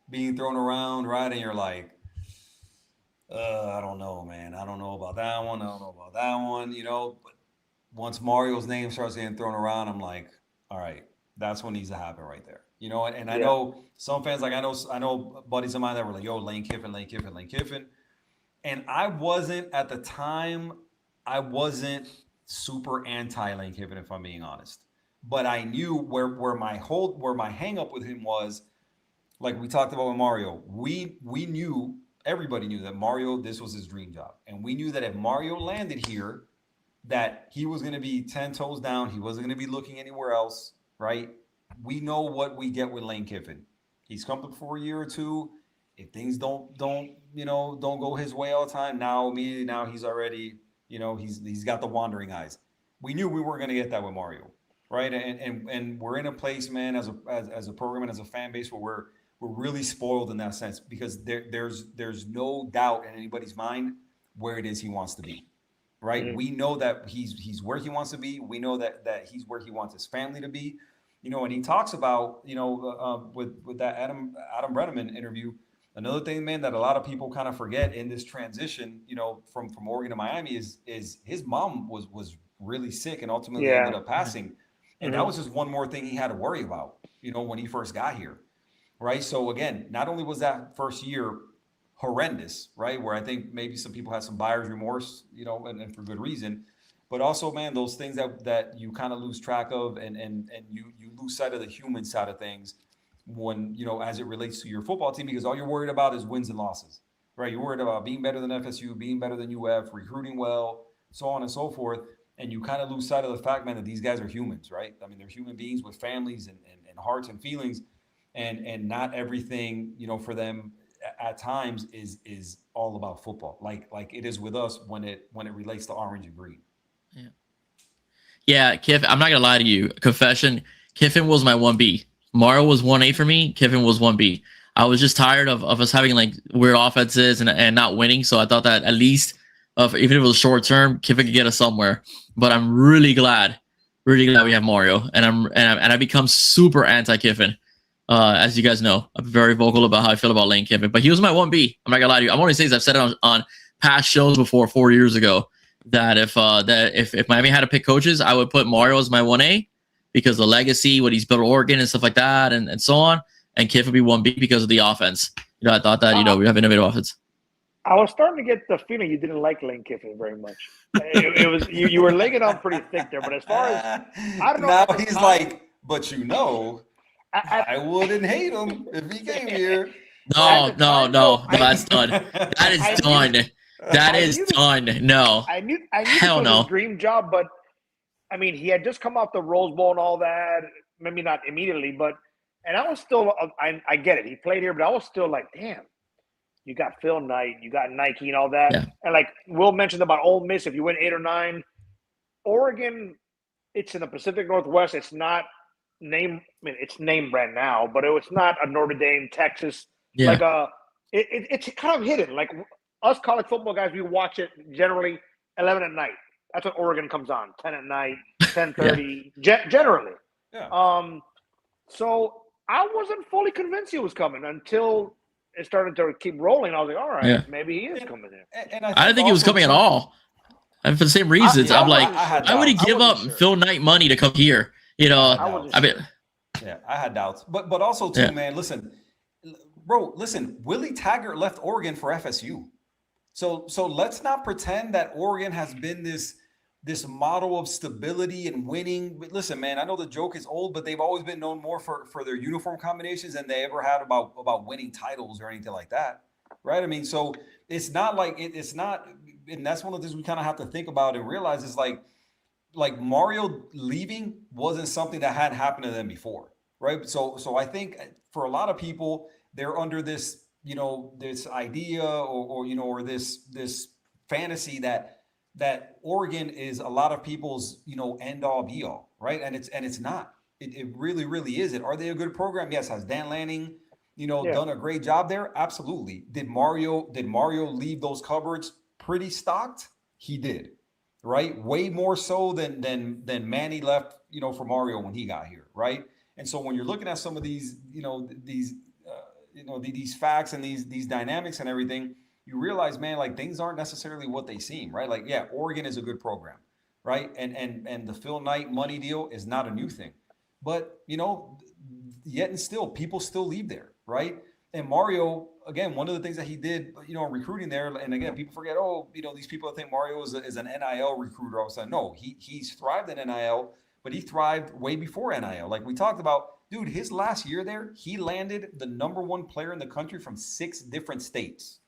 being thrown around, right? And you're like, I don't know, man. I don't know about that one. I don't know about that one. But once Mario's name starts getting thrown around, I'm like, all right, that's what needs to happen right there. And I know some fans, I know buddies of mine that were like, yo, Lane Kiffin. And I wasn't at the time, super anti Lane Kiffin, if I'm being honest. But I knew where my hang up with him was, like we talked about with Mario. Everybody knew that Mario, this was his dream job. And we knew that if Mario landed here, that he was going to be 10 toes down. He wasn't going to be looking anywhere else, right? We know what we get with Lane Kiffin. He's comfortable for a year or two. If things don't go his way all the time, now he's already, he's got the wandering eyes. We knew we weren't going to get that with Mario, right? And we're in a place, man, as a program and as a fan base where we're really spoiled in that sense, because there's no doubt in anybody's mind where it is he wants to be, right? Mm-hmm. We know that he's where he wants to be. We know that he's where he wants his family to be. And he talks about, with that Adam Brenneman interview, another thing, man, that a lot of people kind of forget in this transition, from Oregon to Miami is his mom was really sick and ultimately ended up passing. And that was just one more thing he had to worry about, when he first got here. Right. So again, not only was that first year horrendous, right, where I think maybe some people had some buyer's remorse, and for good reason, but also, man, those things that you kind of lose track of and you lose sight of the human side of things when, as it relates to your football team, because all you're worried about is wins and losses, right? You're worried about being better than FSU, being better than UF, recruiting well, so on and so forth. And you kind of lose sight of the fact, man, that these guys are humans, right? I mean, they're human beings with families and hearts and feelings. And not everything, for them at times is all about football. Like it is with us when it relates to orange and green. Yeah, Kiffin, I'm not gonna lie to you. Confession, Kiffin was my 1B. Mario was 1A for me. Kiffin was 1B. I was just tired of us having like weird offenses and not winning. So I thought that at least even if it was short term, Kiffin could get us somewhere. But I'm really glad we have Mario, and I become super anti Kiffin. As you guys know, I'm very vocal about how I feel about Lane Kiffin, but he was my 1B. I'm not gonna lie to you. I'm only saying, I've said it on past shows before 4 years ago, that if Miami had to pick coaches, I would put Mario as my 1A because the legacy, what he's built at Oregon and stuff like that, and so on. And Kiffin would be 1B because of the offense. I thought that we have innovative offense. I was starting to get the feeling you didn't like Lane Kiffin very much. It was you were laying it on pretty thick there, but as far as I don't know. Now he's like, but I wouldn't hate him if he came here. No, that's done. That is done. That is done. No. I knew Hell this was no. his dream job, but I mean, he had just come off the Rose Bowl and all that. Maybe not immediately, but and I was still, I get it. He played here, but I was still like, damn, you got Phil Knight, you got Nike and all that. Yeah. And like Will mentioned about Ole Miss, if you win 8 or 9, Oregon, it's in the Pacific Northwest. It's not it's name brand now, but it's not a Notre Dame, Texas. Yeah. Like it's kind of hidden. Like us college football guys, we watch it generally 11 at night. That's when Oregon comes on, 10 at night, 10:30, generally. Yeah. So I wasn't fully convinced he was coming until it started to keep rolling. I was like, all right, maybe he is coming there. And I didn't think he was coming at all. And for the same reasons, I'm like, I wouldn't give up Phil Knight money to come here. You know, yeah, I had doubts. But also too, man, listen, Willie Taggart left Oregon for FSU. So let's not pretend that Oregon has been this model of stability and winning. But listen, man, I know the joke is old, but they've always been known more for their uniform combinations than they ever had about winning titles or anything like that. Right? I mean, so it's not like it's not, and that's one of the things we kind of have to think about and realize is like Mario leaving wasn't something that had happened to them before, right? So I think for a lot of people, they're under this, this idea or this fantasy that Oregon is a lot of people's, end all be all, right? And it's not. It really, really isn't. Are they a good program? Yes. Has Dan Lanning, done a great job there? Absolutely. Did Mario leave those cupboards pretty stocked? He did. Right, way more so than Manny left, for Mario when he got here, right? And so when you're looking at some of these, these facts and these dynamics and everything, you realize, man, like things aren't necessarily what they seem, right? Like, yeah, Oregon is a good program, right? And the Phil Knight money deal is not a new thing, but yet and still, people still leave there, right? And Mario, again, one of the things that he did, in recruiting there, and again, people forget, these people think Mario is an NIL recruiter all of a sudden. No, he's thrived in NIL, but he thrived way before NIL. Like we talked about, dude, his last year there, he landed the #1 player in the country from 6 different states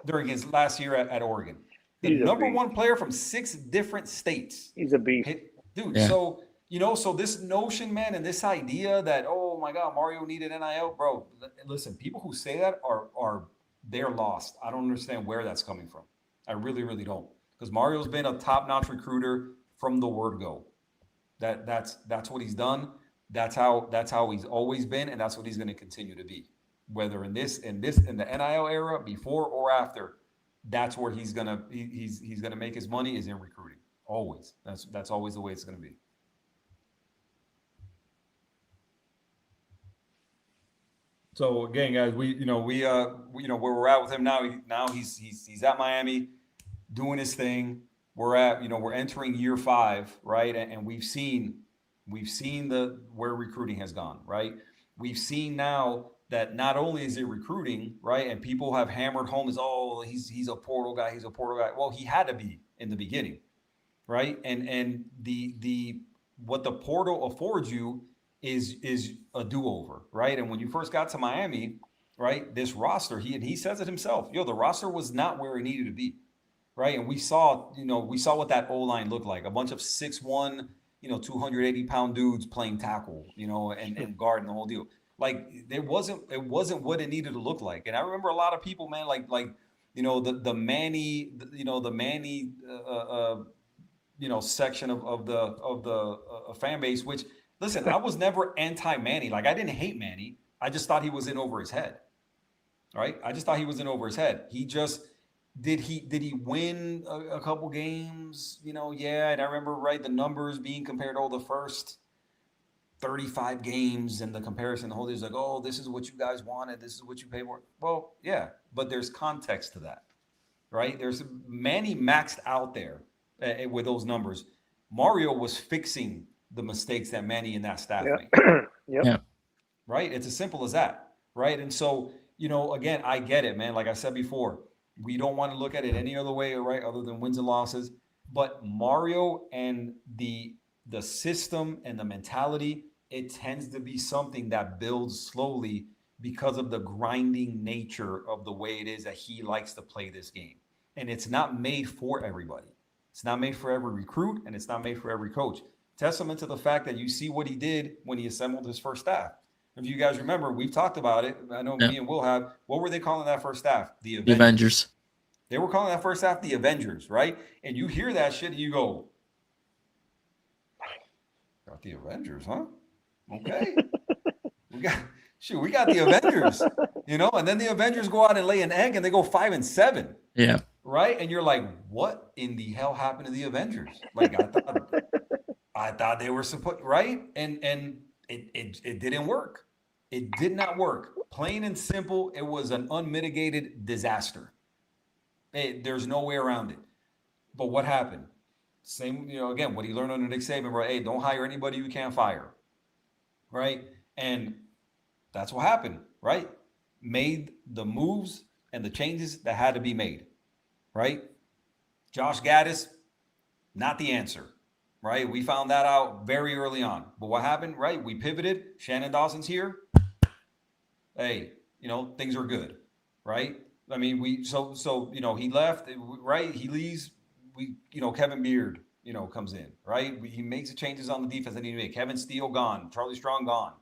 during his last year at Oregon. The #1 player from 6 different states. He's a beast. Dude, yeah. So this notion, man, and this idea that, oh my God, Mario needed NIL, bro, listen, people who say that they're lost. I don't understand where that's coming from. I really, really don't. Because Mario's been a top-notch recruiter from the word go. That's what he's done. That's how he's always been, and that's what he's going to continue to be. Whether in the NIL era, before or after, that's where he's gonna make his money is in recruiting. Always. That's always the way it's gonna be. So again, guys, we where we're at with him now. He's at Miami, doing his thing. We're entering year 5, right? And we've seen where recruiting has gone, right? We've seen now that not only is it recruiting, right? And people have hammered home as, he's a portal guy. He's a portal guy. Well, he had to be in the beginning, right? And the what the portal affords you is a do-over, right? And when you first got to Miami, right, this roster, he says it himself, the roster was not where it needed to be, right? And we saw what that O-line looked like, a bunch of 6'1", 280-pound dudes playing tackle, and guard and the whole deal. Like it wasn't what it needed to look like. And I remember a lot of people, man, the Manny, the Manny, section of the fan base, which, listen, I was never anti-Manny. Like, I didn't hate Manny. I just thought he was in over his head, right? I just thought he was in over his head. He just did he win a couple games? Yeah. And I remember, right, the numbers being compared to the first 35 games and the comparison. The whole thing is like, oh, this is what you guys wanted. This is what you paid for. Well, yeah, but there's context to that, right? There's Manny maxed out there with those numbers. Mario was fixing the mistakes that Manny and that staff made. Yep. Yeah. Right? It's as simple as that, right? And so, again, I get it, man. Like I said before, we don't want to look at it any other way, right, other than wins and losses. But Mario and the system and the mentality it tends to be something that builds slowly because of the grinding nature of the way it is that he likes to play this game. And it's not made for everybody. It's not made for every recruit, and it's not made for every coach. Testament to the fact that you see what he did when he assembled his first staff. If you guys remember, we've talked about it. I know me and Will have. What were they calling that first staff? The Avengers. They were calling that first staff the Avengers, right? And you hear that shit and you go, got the Avengers, huh? Okay. we got the Avengers, and then the Avengers go out and lay an egg and they go 5-7. Yeah. Right? And you're like, what in the hell happened to the Avengers? Like I thought they were supposed, right? And it didn't work. It did not work. Plain and simple, it was an unmitigated disaster. There's no way around it. But what happened? Same, again, what he learned under Nick Saban, where, hey, don't hire anybody you can't fire. Right? And that's what happened, right? Made the moves and the changes that had to be made, right? Josh Gaddis, not the answer, right? We found that out very early on. But what happened, right? We pivoted. Shannon Dawson's here. Hey, things are good, right? I mean, he left, right? He leaves. Kevin Beard, comes in, right? He makes the changes on the defense that he need to make. Kevin Steele gone, Charlie Strong gone,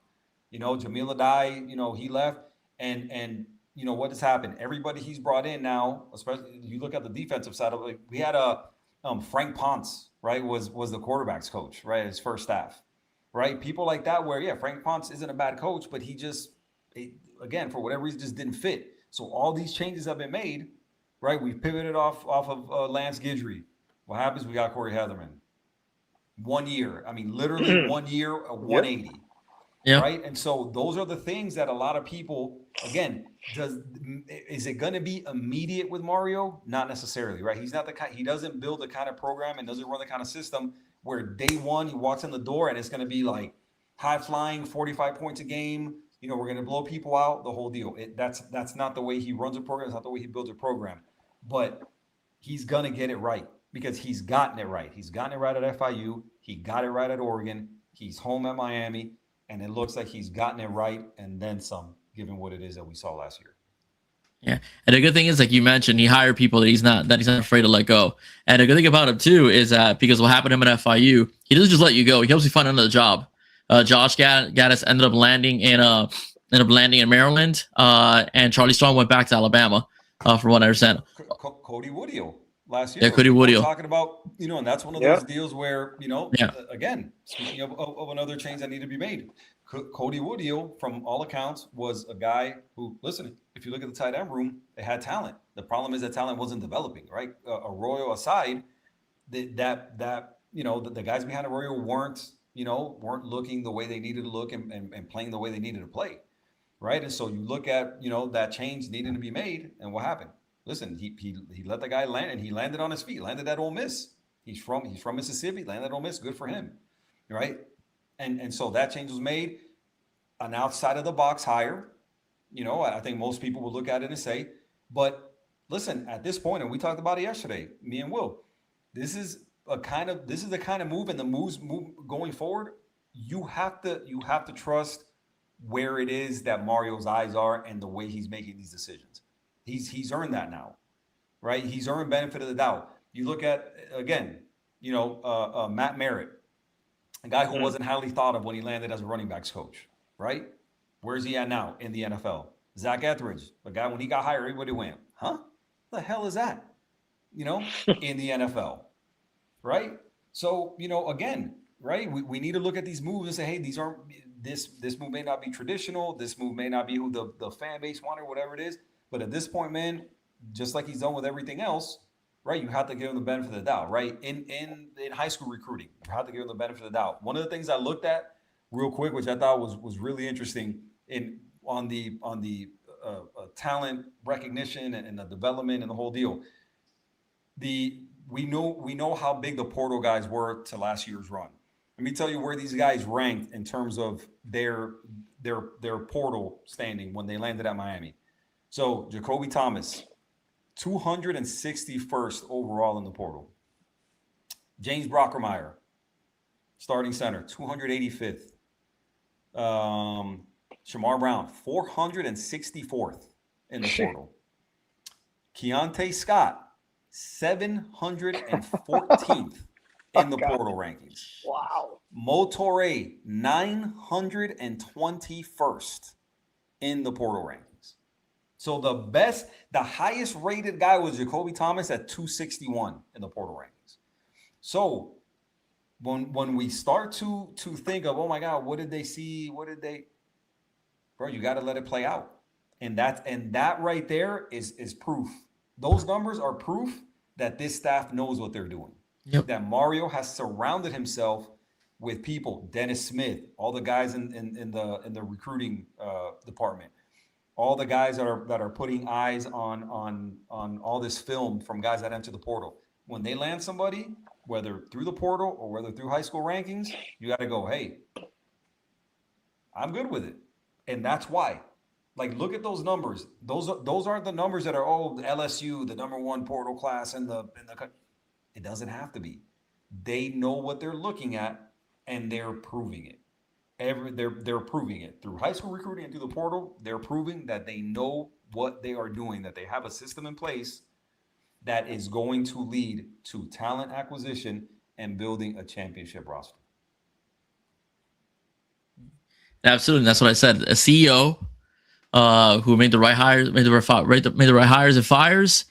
Jamil Adai, he left, and what has happened? Everybody he's brought in now, especially you look at the defensive side of it. We had Frank Ponce, right? Was the quarterbacks coach, right? His first staff, right? People like that, where Frank Ponce isn't a bad coach, but he just, again, for whatever reason, just didn't fit. So all these changes have been made. Right, we've pivoted off of Lance Guidry. What happens? We got Corey Heatherman. 1 year. I mean, literally 1 year, a 180. Yep. Right, and so those are the things that a lot of people. Again, is it going to be immediate with Mario? Not necessarily. Right, he's not the kind. He doesn't build the kind of program and doesn't run the kind of system where day one he walks in the door and it's going to be like high flying, 45 points a game. We're going to blow people out, the whole deal. That's not the way he runs a program. It's not the way he builds a program. But he's going to get it right because he's gotten it right. He's gotten it right at FIU. He got it right at Oregon. He's home at Miami. And it looks like he's gotten it right and then some, given what it is that we saw last year. Yeah. And the good thing is, like you mentioned, he hired people that he's not afraid to let go. And the good thing about him, too, is that because what happened to him at FIU, he doesn't just let you go. He helps you find another job. Josh Gaddis ended up landing in Maryland, and Charlie Strong went back to Alabama, from what I understand. Cody Woodhill last year. Yeah, Cody Woodhill. Talking about, and that's one of those deals where, again, speaking of another change that need to be made. Cody Woodhill, from all accounts, was a guy who, listen, if you look at the tight end room, they had talent. The problem is that talent wasn't developing, right? Arroyo aside, the guys behind Arroyo weren't looking the way they needed to look and playing the way they needed to play, right? And so you look at, that change needed to be made, and what happened? Listen, he let the guy land, and he landed on his feet, landed at Ole Miss. He's from Mississippi, landed at Ole Miss, good for him, right? And so that change was made, an outside of the box hire. I think most people would look at it and say, but listen, at this point, and we talked about it yesterday, me and Will, this is the kind of move, and the moves going forward, you have to trust where it is that Mario's eyes are and the way he's making these decisions. He's earned that now, right? He's earned benefit of the doubt. You look at, again, Matt Merritt, a guy who wasn't highly thought of when he landed as a running backs coach, right? Where's he at now in the NFL? Zach Etheridge, a guy, when he got hired, everybody went, huh? What the hell is that? In the NFL. Right. So, again, right. We need to look at these moves and say, hey, this move may not be traditional. This move may not be who the fan base wanted, whatever it is. But at this point, man, just like he's done with everything else, right? You have to give him the benefit of the doubt, right? In high school recruiting, you have to give him the benefit of the doubt. One of the things I looked at real quick, which I thought was really interesting on the talent recognition and the development and the whole deal. We know how big the portal guys were to last year's run. Let me tell you where these guys ranked in terms of their portal standing when they landed at Miami. So Jacoby Thomas, 261st overall in the portal. James Brockermeyer, starting center, 285th. Shamar Brown, 464th in the portal. Keontae Scott, 714th in the portal rankings. Wow. Mo Toure, 921st in the portal rankings. So the highest rated guy was Jacoby Thomas at 261 in the portal rankings. So when we start to think of, oh my God, what did they see? Bro, you got to let it play out. And that right there is proof. Those numbers are proof that this staff knows what they're doing. Yep. That Mario has surrounded himself with people, Dennis Smith, all the guys in the recruiting department, all the guys that are putting eyes on all this film from guys that enter the portal. When they land somebody, whether through the portal or whether through high school rankings, you got to go, hey, I'm good with it. And that's why. Like, look at those numbers. Those aren't the numbers that are, the LSU, the number one portal class in the. It doesn't have to be. They know what they're looking at, and they're proving it. They're proving it through high school recruiting and through the portal. They're proving that they know what they are doing, that they have a system in place that is going to lead to talent acquisition and building a championship roster. Absolutely, that's what I said. A CEO who made the right hires, made the right hires and fires,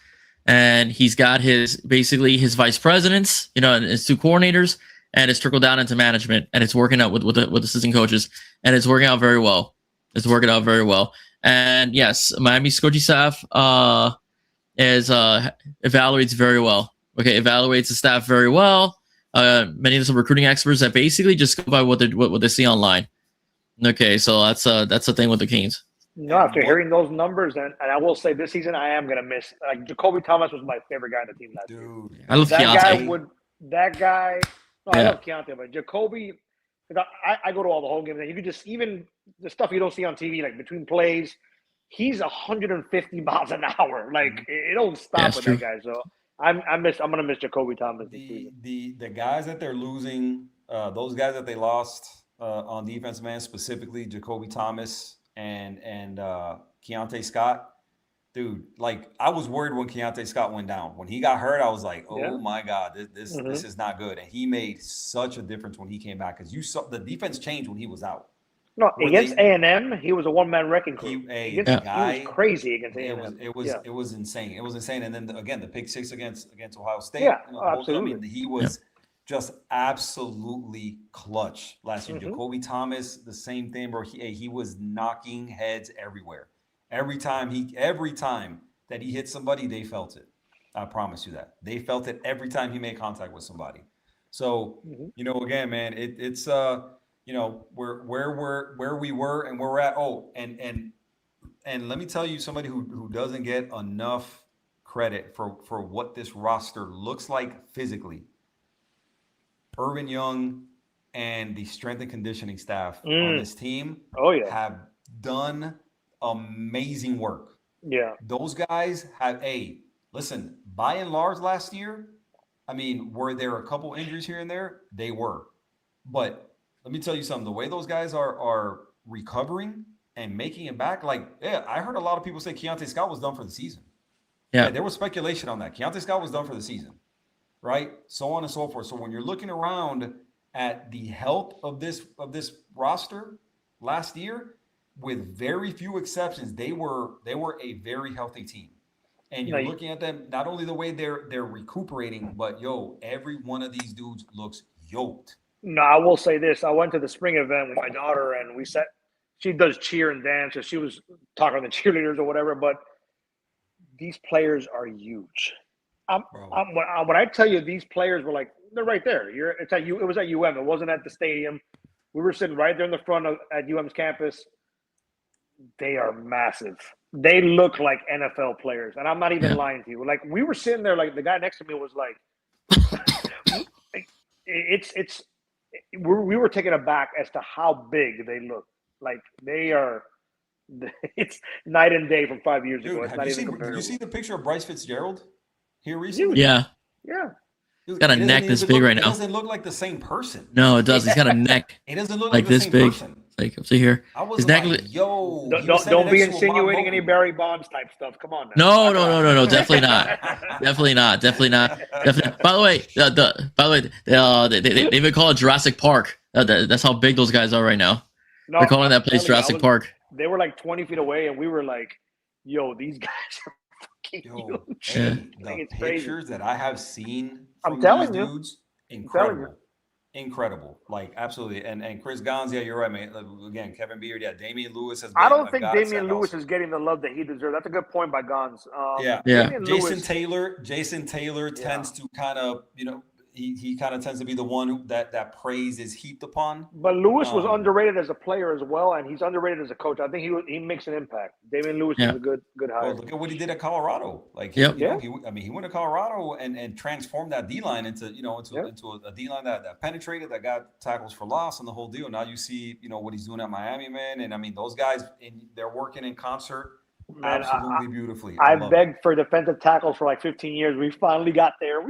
and he's got his vice presidents, and his two coordinators, and it's trickled down into management, and it's working out with assistant coaches, and it's working out very well. And yes, Miami's coaching staff evaluates very well. Okay, evaluates the staff very well. Many of some recruiting experts that basically just go by what they see online. Okay, so that's the thing with the Canes. After hearing those numbers, and I will say this season I am gonna miss. Jacoby Thomas was my favorite guy on the team last year. I love Keontae. I love Keontae, but Jacoby. I go to all the home games, and you could just, even the stuff you don't see on TV, like between plays, he's 150 miles an hour. Like, it don't stop with that guy. So I'm gonna miss Jacoby Thomas this season. The guys that they're losing, those guys that they lost on defense, man, specifically Jacoby Thomas and Keontae Scott, dude, like, I was worried when Keontae Scott went down. When he got hurt, I was like, my God, this is not good. And he made such a difference when he came back, because you saw the defense change when he was out. No, against A&M, he was a one-man wrecking crew. He was crazy against A&M. It was insane. It was insane. And then the pick six against Ohio State. Yeah, absolutely. I mean, he was just absolutely clutch last year. Jacoby Thomas, the same thing, bro. He was knocking heads everywhere. Every time that he hit somebody, they felt it. I promise you that. They felt it every time he made contact with somebody. So, again, man, it's where we were and where we're at. Oh, and let me tell you, somebody who doesn't get enough credit for what this roster looks like physically. Irvin Young and the strength and conditioning staff on this team have done amazing work. Yeah. Those guys have listen, by and large last year, I mean, were there a couple injuries here and there? They were. But let me tell you something, the way those guys are recovering and making it back, I heard a lot of people say Keontae Scott was done for the season. Yeah, there was speculation on that. Keontae Scott was done for the season, right? So on and so forth. So when you're looking around at the health of this roster last year, with very few exceptions, they were a very healthy team. And you're looking at them, not only the way they're recuperating, but every one of these dudes looks yoked. No, I will say this. I went to the spring event with my daughter, and she does cheer and dance, so she was talking to the cheerleaders or whatever, but these players are huge. When I tell you these players were like, they're right there. It was at UM. It wasn't at the stadium. We were sitting right there in the front at UM's campus. They are massive. They look like NFL players, and I'm not even lying to you. Like, we were sitting there, like, the guy next to me was like, we were taken aback as to how big they look. Like, they are. It's night and day from 5 years ago. It's not even comparable. Did you see the picture of Bryce Fitzgerald here recently? Yeah. He's got a neck this big right now. It doesn't look like the same person. No, it does. He's got a neck. It doesn't look like the this same big. person. Like up to here. I was His neck. like, yo, Don't be insinuating any Barry Bonds type stuff. Come on No, now. definitely not. Definitely not. Definitely. By the way, they've been called Jurassic Park. That's how big those guys are right now. No, They're calling that place Jurassic Park. They were like 20 feet away, and we were like, "Yo, these guys are fucking huge." Hey, the it's pictures crazy. that I have seen from I'm telling these you. dudes, incredible, like absolutely. And Chris Gons, yeah, you're right, man. Again, Kevin Beard, yeah, Damian Lewis has been. I don't think Damian Lewis is getting the love that he deserves. That's a good point by Gons. Yeah. Jason Taylor tends to kind of, he kind of tends to be the one that praise is heaped upon. But Lewis was underrated as a player as well, and he's underrated as a coach. I think he makes an impact. Damian Lewis is a good hire. Well, look at what he did at Colorado. Like, he went to Colorado and transformed that D line into a D line that penetrated, that got tackles for loss and the whole deal. Now you see, what he's doing at Miami, man. And I mean, those guys, they're working in concert. Man, absolutely beautifully. I begged for defensive tackles for like 15 years. We finally got there.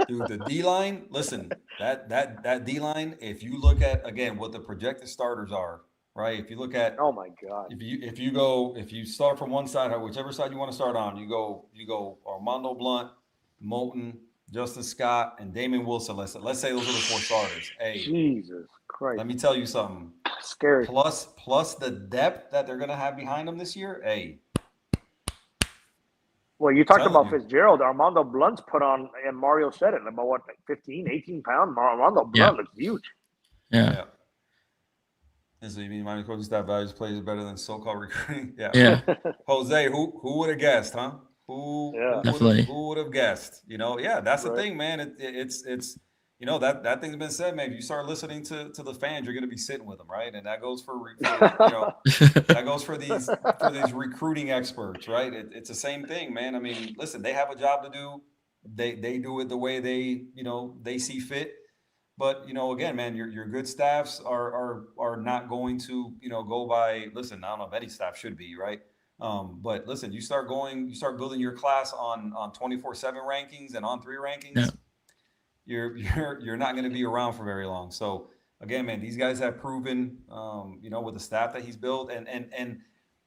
Dude, the D line. Listen, that D line. If you look at again what the projected starters are, right? If you look at, oh my God, if you start from one side, whichever side you want to start on, you go Armando Blunt, Moulton, Justin Scott, and Damon Wilson. Let's say those are the 4 starters. Hey, Jesus Christ! Let me tell you something. Scary. Plus the depth that they're going to have behind them this year. Hey. Well, you talked about Fitzgerald. Armando Blunt's put on, and Mario said it, about what, 15, 18 pounds? Armando Blunt looks huge. Yeah. So you mean Miami coaching staff values players better than so-called recruiting? Yeah. Jose, who would have guessed, huh? Who would have guessed? That's the thing, man. It's that thing's been said, man. If you start listening to the fans, you're going to be sitting with them, right? And that goes for that goes for these recruiting experts, right? It's the same thing, man. I mean, listen, they have a job to do. They do it the way they see fit. But again, man, your good staffs are not going to go by. Listen, I don't know if any staff should be, right? But listen, you start building your class on 24/7 rankings and on 3 rankings. Yeah. You're not going to be around for very long. So again, man, these guys have proven, with the staff that he's built and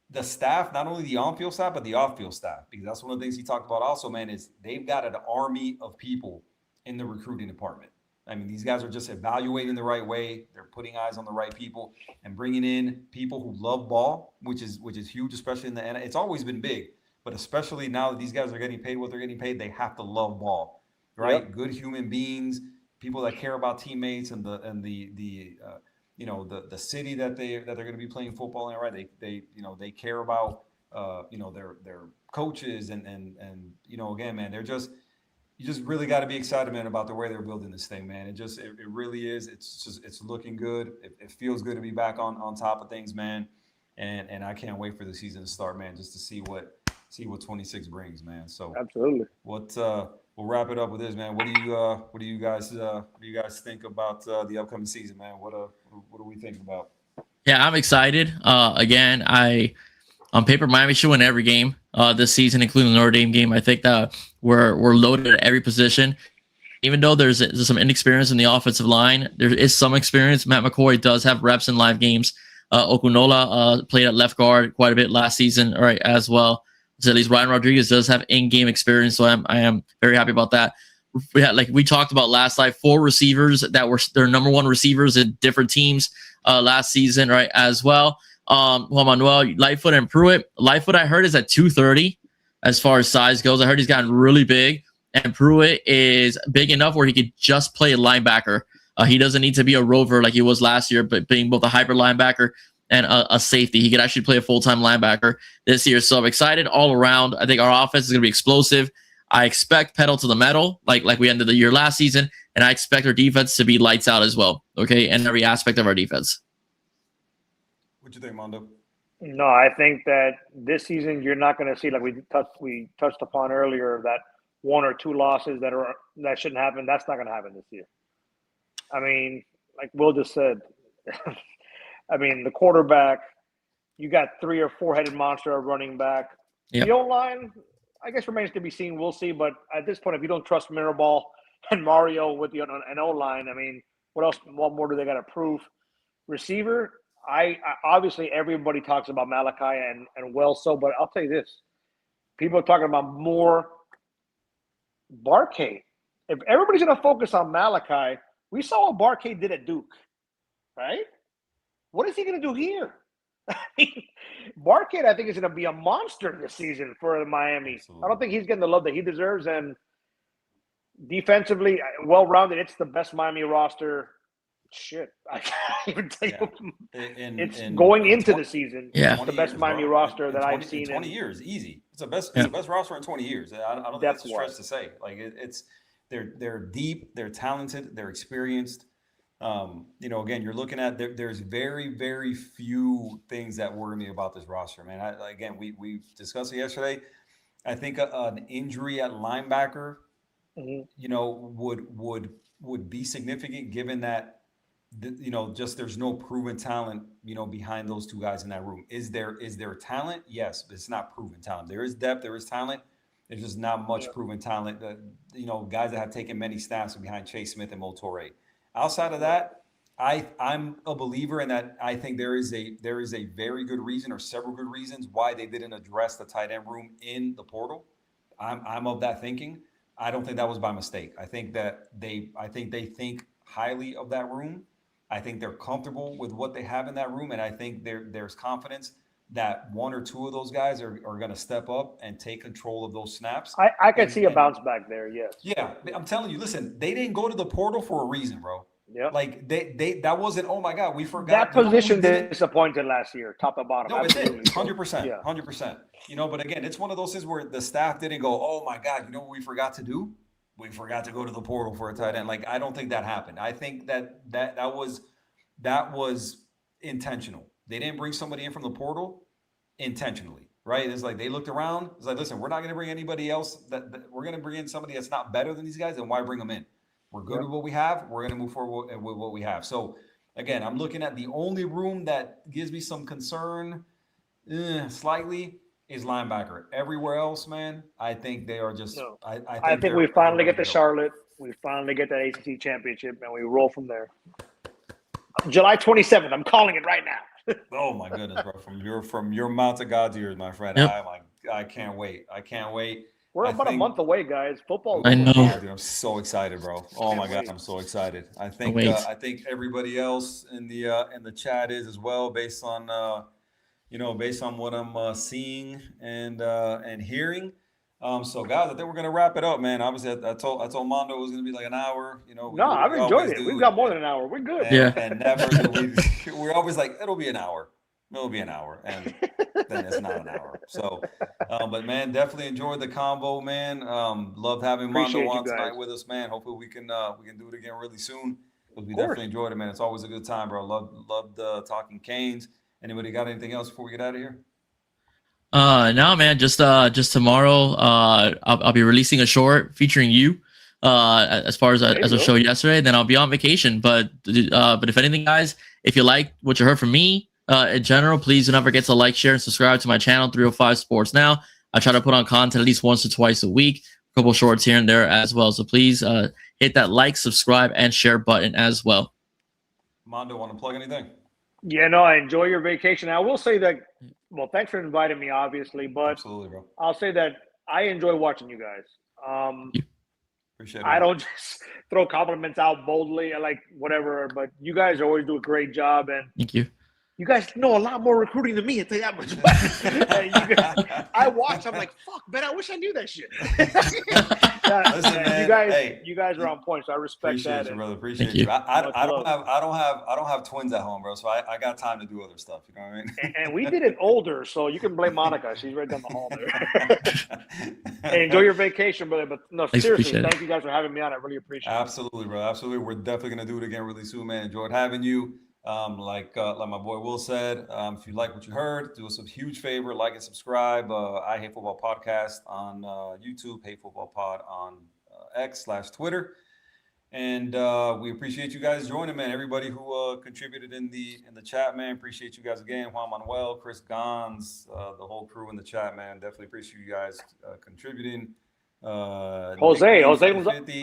the staff, not only the on-field staff, but the off-field staff, because that's one of the things he talked about also, man, is they've got an army of people in the recruiting department. I mean, these guys are just evaluating the right way. They're putting eyes on the right people and bringing in people who love ball, which is huge, especially in the end. It's always been big, but especially now that these guys are getting paid what they're getting paid, they have to love ball. Right, yep. Good human beings, people that care about teammates and the city that they're going to be playing football in. Right, they care about their coaches and again, man, you just really got to be excited, man, about the way they're building this thing, man. It really is. It's looking good. It feels good to be back on top of things, man. And I can't wait for the season to start, man, just to see what 26 brings, man. So absolutely. We'll wrap it up with this, man. What do you guys think about the upcoming season, man? What do we think about? Yeah, I'm excited. Again, on paper, Miami should win every game this season, including the Notre Dame game. I think that we're loaded at every position. Even though there's some inexperience in the offensive line, there is some experience. Matt McCoy does have reps in live games. Okunola played at left guard quite a bit last season, all right, as well. So at least Ryan Rodriguez does have in-game experience, so I am very happy about that. Like we talked about last night, 4 receivers that were their number 1 receivers in different teams last season, right, as well. Juan Manuel, Lightfoot, and Pruitt. Lightfoot, I heard, is at 230 as far as size goes. I heard he's gotten really big, and Pruitt is big enough where he could just play a linebacker. He doesn't need to be a rover like he was last year, but being both a hybrid linebacker and a safety. He could actually play a full-time linebacker this year. So I'm excited all around. I think our offense is going to be explosive. I expect pedal to the metal, like we ended the year last season, and I expect our defense to be lights out as well, okay, and every aspect of our defense. What do you think, Mando? No, I think that this season you're not going to see, like we touched upon earlier, that 1 or 2 losses that shouldn't happen. That's not going to happen this year. I mean, like Will just said, I mean, the quarterback, you got 3 or 4-headed monster at running back. Yep. The O-line, I guess, remains to be seen. We'll see. But at this point, if you don't trust Mirabal and Mario with an O-line, I mean, what else? What more do they got to prove? Receiver, I obviously everybody talks about Malachi and well so, but I'll tell you this. People are talking about more Barcade. If everybody's going to focus on Malachi, we saw what Barcade did at Duke, right? What is he going to do here? Barcade, I think, is going to be a monster this season for Miami. Absolutely. I don't think he's getting the love that he deserves. And defensively, well-rounded, it's the best Miami roster. Shit, I can't even tell you. It's going into the season. Yeah, the best Miami roster that I've seen in 20 years. Easy. It's the best. It's the best roster in 20 years. I don't think that's a stretch to say. Like it's they're deep, they're talented, they're experienced. Again, you're looking at there's very, very few things that worry me about this roster, man. Again, we discussed it yesterday. I think an injury at linebacker, would be significant given that. Just there's no proven talent, behind those two guys in that room. Is there talent? Yes, but it's not proven talent. There is depth, there is talent. There's just not much proven talent. Guys that have taken many snaps behind Chase Smith and Mo Toure. Outside of that, I'm a believer in that. I think there is a very good reason or several good reasons why they didn't address the tight end room in the portal. I'm of that thinking. I don't think that was by mistake. I think they think highly of that room. I think they're comfortable with what they have in that room, and I think there's confidence that one or two of those guys are going to step up and take control of those snaps. I can see a bounce back there, yes. Yeah, I'm telling you, listen, they didn't go to the portal for a reason, bro. Yeah, like they that wasn't. Oh my God, we forgot. That position disappointed last year, top to bottom. No, it did, 100%, 100%. But again, it's one of those things where the staff didn't go, oh my God, you know what we forgot to do? We forgot to go to the portal for a tight end. Like, I don't think that happened. I think that was intentional. They didn't bring somebody in from the portal intentionally, right? It's like they looked around. It's like, listen, we're not going to bring anybody else. That we're going to bring in somebody that's not better than these guys. Then why bring them in? We're good with what we have. We're going to move forward with what we have. So, again, I'm looking at the only room that gives me some concern, slightly, is linebacker. Everywhere else, man, I think they are just. No. I think we finally get to Charlotte. We finally get that ACC championship, and we roll from there. July 27th. I'm calling it right now. Oh my goodness, bro! From your mouth to God's ears, my friend. Yep. I can't wait. I can't wait. We're about a month away, guys. Football. I know. Dude, I'm so excited, bro. Oh my God, I'm so excited. I think everybody else in the chat is as well, based on what I'm seeing and hearing. So guys, I think we're gonna wrap it up, man. Obviously, I told Mando it was gonna be like an hour. No, I've enjoyed it. We've got more than an hour. We're good. And never do we're always like, it'll be an hour. It'll be an hour, and then it's not an hour. So, but man, definitely enjoyed the convo, man. Loved having Mando on tonight with us, man. Hopefully we can do it again really soon. Because we definitely enjoyed it, man. It's always a good time, bro. Loved talking Canes. Anybody got anything else before we get out of here? No, man. Just tomorrow, I'll be releasing a short featuring you. As far as a show yesterday, then I'll be on vacation. But if anything, guys, if you like what you heard from me, in general, please do not forget to like, share, and subscribe to my channel, 305 Sports Now. I try to put on content at least once or twice a week, a couple shorts here and there as well. So please hit that like, subscribe, and share button as well. Mando, want to plug anything? Yeah, no, I enjoy your vacation. I will say that, well, thanks for inviting me, obviously, but absolutely, bro. I'll say that I enjoy watching you guys. Appreciate it. I don't just throw compliments out boldly, like whatever, but you guys always do a great job. And thank you. You guys know a lot more recruiting than me. I'll tell you that much. I watch. I'm like, fuck, man. I wish I knew that shit. Listen, man, you guys are on point, so I respect that. You, brother. Appreciate you. I don't have twins at home, bro. So I got time to do other stuff. You know what I mean? And we did it older, so you can blame Monica. She's right down the hall there. Hey, enjoy your vacation, brother. But no, seriously, thank you guys for having me on. I really appreciate it. Absolutely, bro. Absolutely. We're definitely gonna do it again really soon, man. Enjoyed having you. Like my boy Will said, if you like what you heard, do us a huge favor, like and subscribe. I Hate Football Podcast on YouTube, Hate Football Pod on X/Twitter, and we appreciate you guys joining, man. Everybody who contributed in the chat, man, appreciate you guys again. Juan Manuel, Chris Gons, the whole crew in the chat, man, definitely appreciate you guys contributing. Jose, I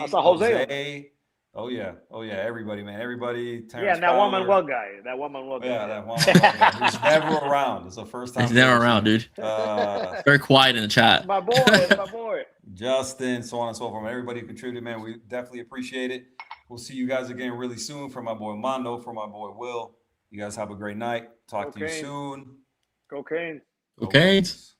saw Jose. Oh yeah, everybody, man, everybody. Yeah, Terrence and that Fowler. Juan Manuel guy. That Juan Manuel guy. Yeah, that Juan Manuel guy. He's never around. It's the first time. He's never around, dude. Very quiet in the chat. My boy, my boy. Justin, so on and so forth. Everybody who contributed, man. We definitely appreciate it. We'll see you guys again really soon. For my boy Mando, for my boy Will. You guys have a great night. Talk to you soon. Go Canes. Go Canes.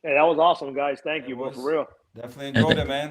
Yeah, that was awesome, guys. Thank you, bro, for real. Definitely enjoyed it, man.